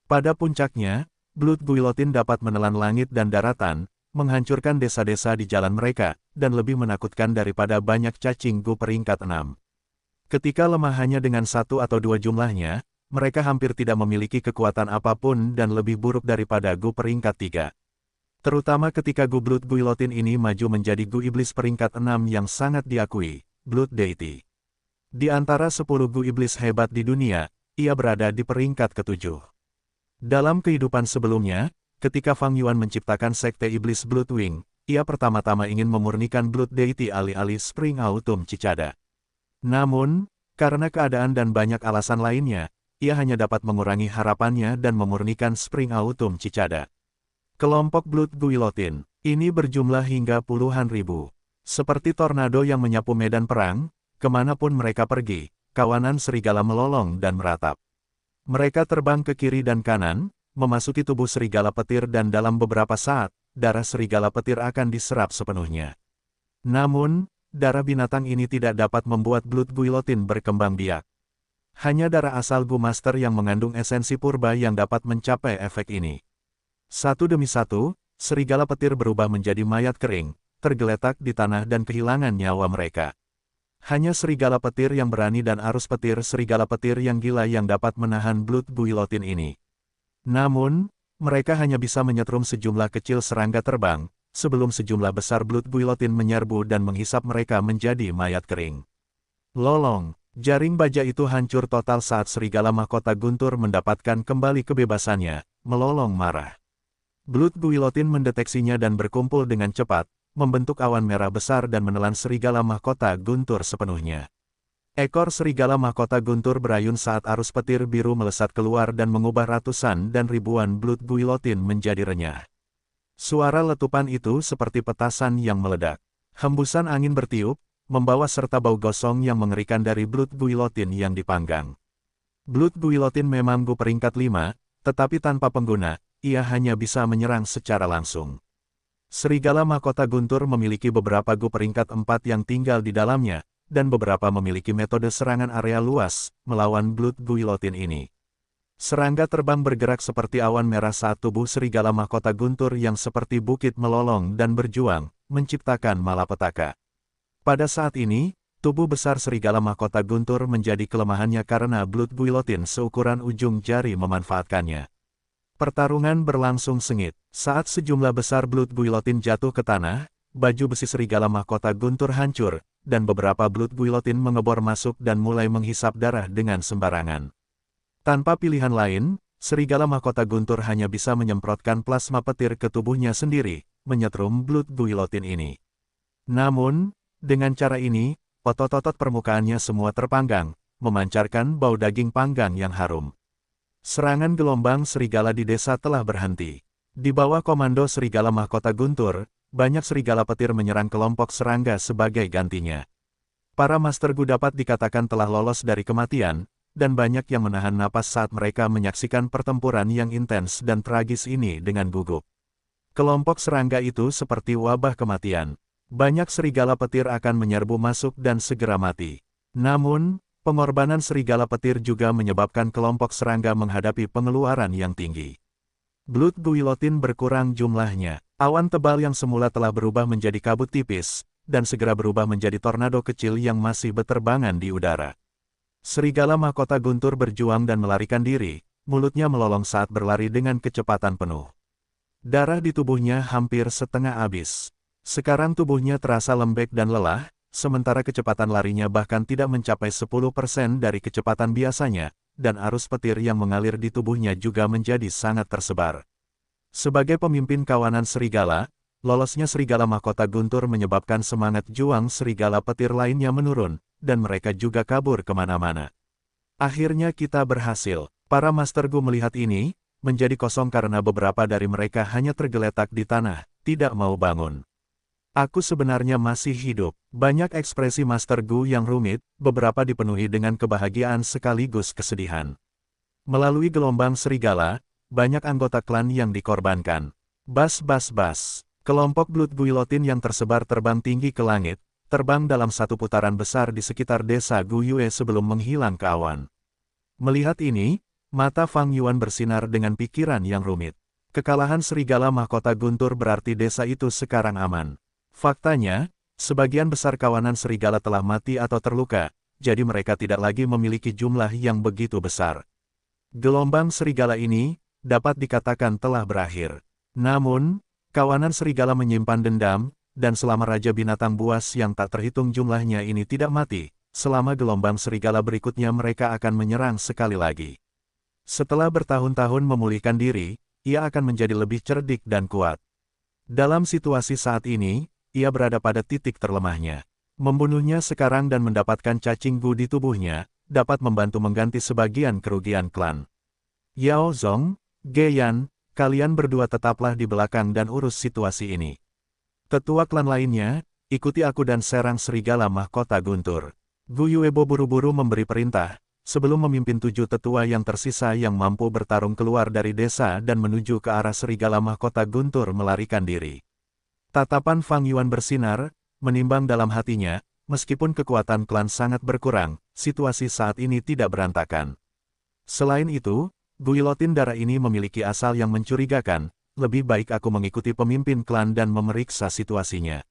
Pada puncaknya, Blood Guillotine dapat menelan langit dan daratan, menghancurkan desa-desa di jalan mereka, dan lebih menakutkan daripada banyak cacing Gu peringkat 6. Ketika lemah hanya dengan 1 atau 2 jumlahnya, mereka hampir tidak memiliki kekuatan apapun dan lebih buruk daripada Gu peringkat 3. Terutama ketika Gu Blood Guillotine ini maju menjadi Gu Iblis peringkat 6 yang sangat diakui, Blood Deity. Di antara 10 Gu Iblis hebat di dunia, ia berada di peringkat ke-7. Dalam kehidupan sebelumnya, ketika Fang Yuan menciptakan Sekte Iblis Bloodwing, ia pertama-tama ingin memurnikan Blood Deity alih-alih Spring Autumn Cicada. Namun, karena keadaan dan banyak alasan lainnya, ia hanya dapat mengurangi harapannya dan memurnikan Spring Autumn Cicada. Kelompok Blood Guillotine ini berjumlah hingga puluhan ribu. Seperti tornado yang menyapu medan perang, kemanapun mereka pergi, kawanan serigala melolong dan meratap. Mereka terbang ke kiri dan kanan, memasuki tubuh serigala petir dan dalam beberapa saat, darah serigala petir akan diserap sepenuhnya. Namun, darah binatang ini tidak dapat membuat Blood Guillotine berkembang biak. Hanya darah asal Gu Master yang mengandung esensi purba yang dapat mencapai efek ini. Satu demi satu, serigala petir berubah menjadi mayat kering, tergeletak di tanah dan kehilangan nyawa mereka. Hanya serigala petir yang berani dan arus petir serigala petir yang gila yang dapat menahan Blood Guillotine ini. Namun, mereka hanya bisa menyetrum sejumlah kecil serangga terbang, sebelum sejumlah besar Blood Guillotine menyerbu dan menghisap mereka menjadi mayat kering. Lolong, jaring baja itu hancur total saat serigala mahkota guntur mendapatkan kembali kebebasannya, melolong marah. Blood Guillotine mendeteksinya dan berkumpul dengan cepat, membentuk awan merah besar dan menelan serigala mahkota guntur sepenuhnya. Ekor serigala mahkota guntur berayun saat arus petir biru melesat keluar dan mengubah ratusan dan ribuan Blood Guillotine menjadi renyah. Suara letupan itu seperti petasan yang meledak. Hembusan angin bertiup, membawa serta bau gosong yang mengerikan dari Blood Guillotine yang dipanggang. Blood Guillotine memang Gu peringkat 5, tetapi tanpa pengguna, ia hanya bisa menyerang secara langsung. Serigala mahkota guntur memiliki beberapa Gu peringkat 4 yang tinggal di dalamnya, dan beberapa memiliki metode serangan area luas, melawan Blood Guillotine ini. Serangga terbang bergerak seperti awan merah saat tubuh serigala mahkota guntur yang seperti bukit melolong dan berjuang, menciptakan malapetaka. Pada saat ini, tubuh besar serigala mahkota guntur menjadi kelemahannya karena Blood Guillotine seukuran ujung jari memanfaatkannya. Pertarungan berlangsung sengit. Saat sejumlah besar Blood Guillotine jatuh ke tanah, baju besi serigala mahkota guntur hancur, dan beberapa Blood Guillotine mengebor masuk dan mulai menghisap darah dengan sembarangan. Tanpa pilihan lain, serigala mahkota guntur hanya bisa menyemprotkan plasma petir ke tubuhnya sendiri, menyetrum Blood Guillotine ini. Namun, dengan cara ini, otot-otot permukaannya semua terpanggang, memancarkan bau daging panggang yang harum. Serangan gelombang serigala di desa telah berhenti. Di bawah komando serigala mahkota guntur, banyak serigala petir menyerang kelompok serangga sebagai gantinya. Para Master Gu dapat dikatakan telah lolos dari kematian, dan banyak yang menahan napas saat mereka menyaksikan pertempuran yang intens dan tragis ini dengan gugup. Kelompok serangga itu seperti wabah kematian. Banyak serigala petir akan menyerbu masuk dan segera mati. Namun, pengorbanan serigala petir juga menyebabkan kelompok serangga menghadapi pengeluaran yang tinggi. Blood Guillotine berkurang jumlahnya. Awan tebal yang semula telah berubah menjadi kabut tipis, dan segera berubah menjadi tornado kecil yang masih beterbangan di udara. Serigala mahkota guntur berjuang dan melarikan diri, mulutnya melolong saat berlari dengan kecepatan penuh. Darah di tubuhnya hampir setengah habis. Sekarang tubuhnya terasa lembek dan lelah, sementara kecepatan larinya bahkan tidak mencapai 10% dari kecepatan biasanya, dan arus petir yang mengalir di tubuhnya juga menjadi sangat tersebar. Sebagai pemimpin kawanan serigala, lolosnya serigala mahkota guntur menyebabkan semangat juang serigala petir lainnya menurun, dan mereka juga kabur kemana-mana. Akhirnya kita berhasil. Para Master Gu melihat ini, menjadi kosong karena beberapa dari mereka hanya tergeletak di tanah, tidak mau bangun. Aku sebenarnya masih hidup. Banyak ekspresi Master Gu yang rumit, beberapa dipenuhi dengan kebahagiaan sekaligus kesedihan. Melalui gelombang serigala, banyak anggota klan yang dikorbankan. Bas. Kelompok Blood Guillotine yang tersebar terbang tinggi ke langit, terbang dalam satu putaran besar di sekitar desa Gu Yue sebelum menghilang ke awan. Melihat ini, mata Fang Yuan bersinar dengan pikiran yang rumit. Kekalahan serigala mahkota guntur berarti desa itu sekarang aman. Faktanya, sebagian besar kawanan serigala telah mati atau terluka, jadi mereka tidak lagi memiliki jumlah yang begitu besar. Gelombang serigala ini dapat dikatakan telah berakhir. Namun, kawanan serigala menyimpan dendam, dan selama Raja Binatang Buas yang tak terhitung jumlahnya ini tidak mati, selama gelombang serigala berikutnya mereka akan menyerang sekali lagi. Setelah bertahun-tahun memulihkan diri, ia akan menjadi lebih cerdik dan kuat. Dalam situasi saat ini, ia berada pada titik terlemahnya. Membunuhnya sekarang dan mendapatkan cacing Gu di tubuhnya, dapat membantu mengganti sebagian kerugian klan. Yao Zong, Ge Yan, kalian berdua tetaplah di belakang dan urus situasi ini. Tetua klan lainnya, ikuti aku dan serang serigala mahkota guntur. Gu Yuebo buru-buru memberi perintah, sebelum memimpin 7 tetua yang tersisa yang mampu bertarung keluar dari desa dan menuju ke arah serigala mahkota guntur melarikan diri. Tatapan Fang Yuan bersinar, menimbang dalam hatinya, meskipun kekuatan klan sangat berkurang, situasi saat ini tidak berantakan. Selain itu, Guillotine darah ini memiliki asal yang mencurigakan, lebih baik aku mengikuti pemimpin klan dan memeriksa situasinya.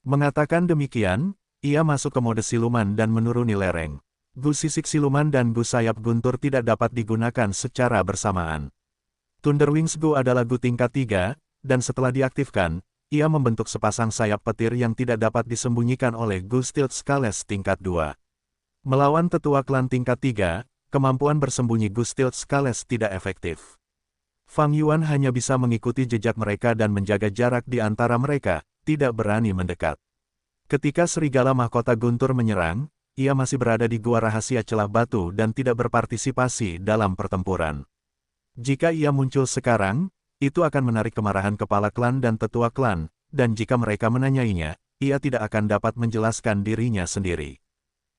Mengatakan demikian, ia masuk ke mode siluman dan menuruni lereng. Gu sisik siluman dan Gu sayap guntur tidak dapat digunakan secara bersamaan. Thunderwings Gu adalah Gu tingkat 3, dan setelah diaktifkan, ia membentuk sepasang sayap petir yang tidak dapat disembunyikan oleh Gu Stealth Scales tingkat 2. Melawan tetua klan tingkat 3, kemampuan bersembunyi Gu Stealth Scales tidak efektif. Fang Yuan hanya bisa mengikuti jejak mereka dan menjaga jarak di antara mereka, tidak berani mendekat. Ketika serigala mahkota guntur menyerang, ia masih berada di gua rahasia celah batu dan tidak berpartisipasi dalam pertempuran. Jika ia muncul sekarang, itu akan menarik kemarahan kepala klan dan tetua klan, dan jika mereka menanyainya, ia tidak akan dapat menjelaskan dirinya sendiri.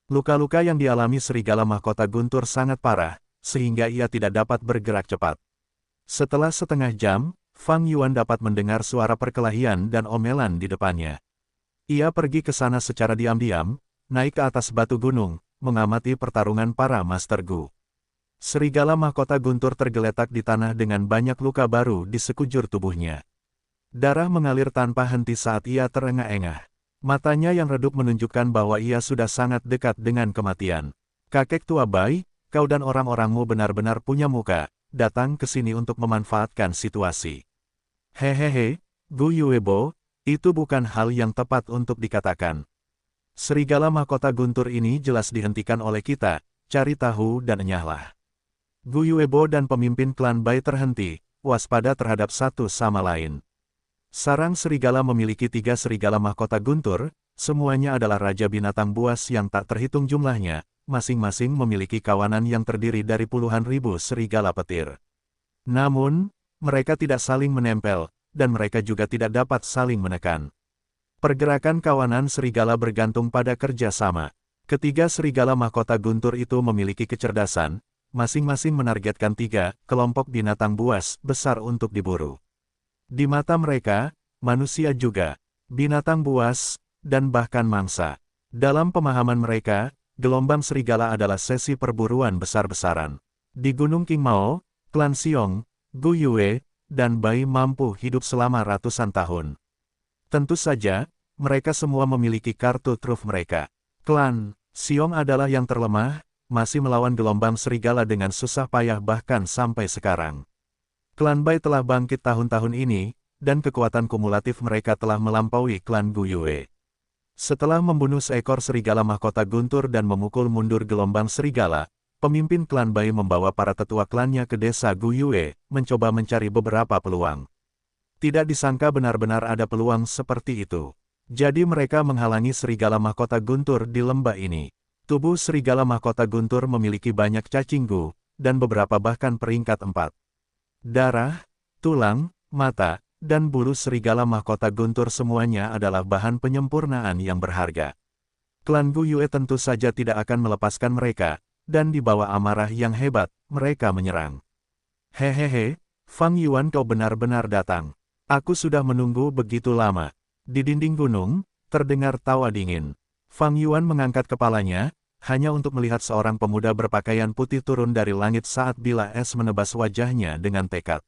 Luka-luka yang dialami serigala mahkota guntur sangat parah, sehingga ia tidak dapat bergerak cepat. Setelah setengah jam, Fang Yuan dapat mendengar suara perkelahian dan omelan di depannya. Ia pergi ke sana secara diam-diam, naik ke atas batu gunung, mengamati pertarungan para Master Gu. Serigala mahkota guntur tergeletak di tanah dengan banyak luka baru di sekujur tubuhnya. Darah mengalir tanpa henti saat ia terengah-engah. Matanya yang redup menunjukkan bahwa ia sudah sangat dekat dengan kematian. Kakek tua Bai, kau dan orang-orangmu benar-benar punya muka, datang ke sini untuk memanfaatkan situasi. Hehehe, Gu Yuebo, itu bukan hal yang tepat untuk dikatakan. Serigala mahkota guntur ini jelas dihentikan oleh kita, cari tahu dan enyahlah. Gu Yuebo dan pemimpin klan Bai terhenti, waspada terhadap satu sama lain. Sarang serigala memiliki 3 serigala mahkota guntur, semuanya adalah raja binatang buas yang tak terhitung jumlahnya, masing-masing memiliki kawanan yang terdiri dari puluhan ribu serigala petir. Namun, mereka tidak saling menempel, dan mereka juga tidak dapat saling menekan. Pergerakan kawanan serigala bergantung pada kerjasama. Ketiga serigala mahkota guntur itu memiliki kecerdasan, masing-masing menargetkan 3 kelompok binatang buas besar untuk diburu. Di mata mereka, manusia juga, binatang buas, dan bahkan mangsa. Dalam pemahaman mereka, gelombang serigala adalah sesi perburuan besar-besaran. Di Gunung King Mao, klan Xiong, Gu Yue, dan Bai mampu hidup selama ratusan tahun. Tentu saja, mereka semua memiliki kartu truf mereka. Klan Xiong adalah yang terlemah, masih melawan gelombang serigala dengan susah payah bahkan sampai sekarang. Klan Bai telah bangkit tahun-tahun ini, dan kekuatan kumulatif mereka telah melampaui klan Gu Yue. Setelah membunuh seekor serigala mahkota guntur dan memukul mundur gelombang serigala, pemimpin klan Bai membawa para tetua klannya ke desa Gu Yue, mencoba mencari beberapa peluang. Tidak disangka benar-benar ada peluang seperti itu. Jadi mereka menghalangi serigala mahkota guntur di lembah ini. Tubuh serigala mahkota guntur memiliki banyak cacing Gu, dan beberapa bahkan peringkat 4. Darah, tulang, mata, dan bulu serigala mahkota guntur semuanya adalah bahan penyempurnaan yang berharga. Klan Gu Yue tentu saja tidak akan melepaskan mereka, dan di bawah amarah yang hebat, mereka menyerang. Hehehe, Fang Yuan kau benar-benar datang. Aku sudah menunggu begitu lama. Di dinding gunung, terdengar tawa dingin. Fang Yuan mengangkat kepalanya, hanya untuk melihat seorang pemuda berpakaian putih turun dari langit saat bila es menebas wajahnya dengan tekad.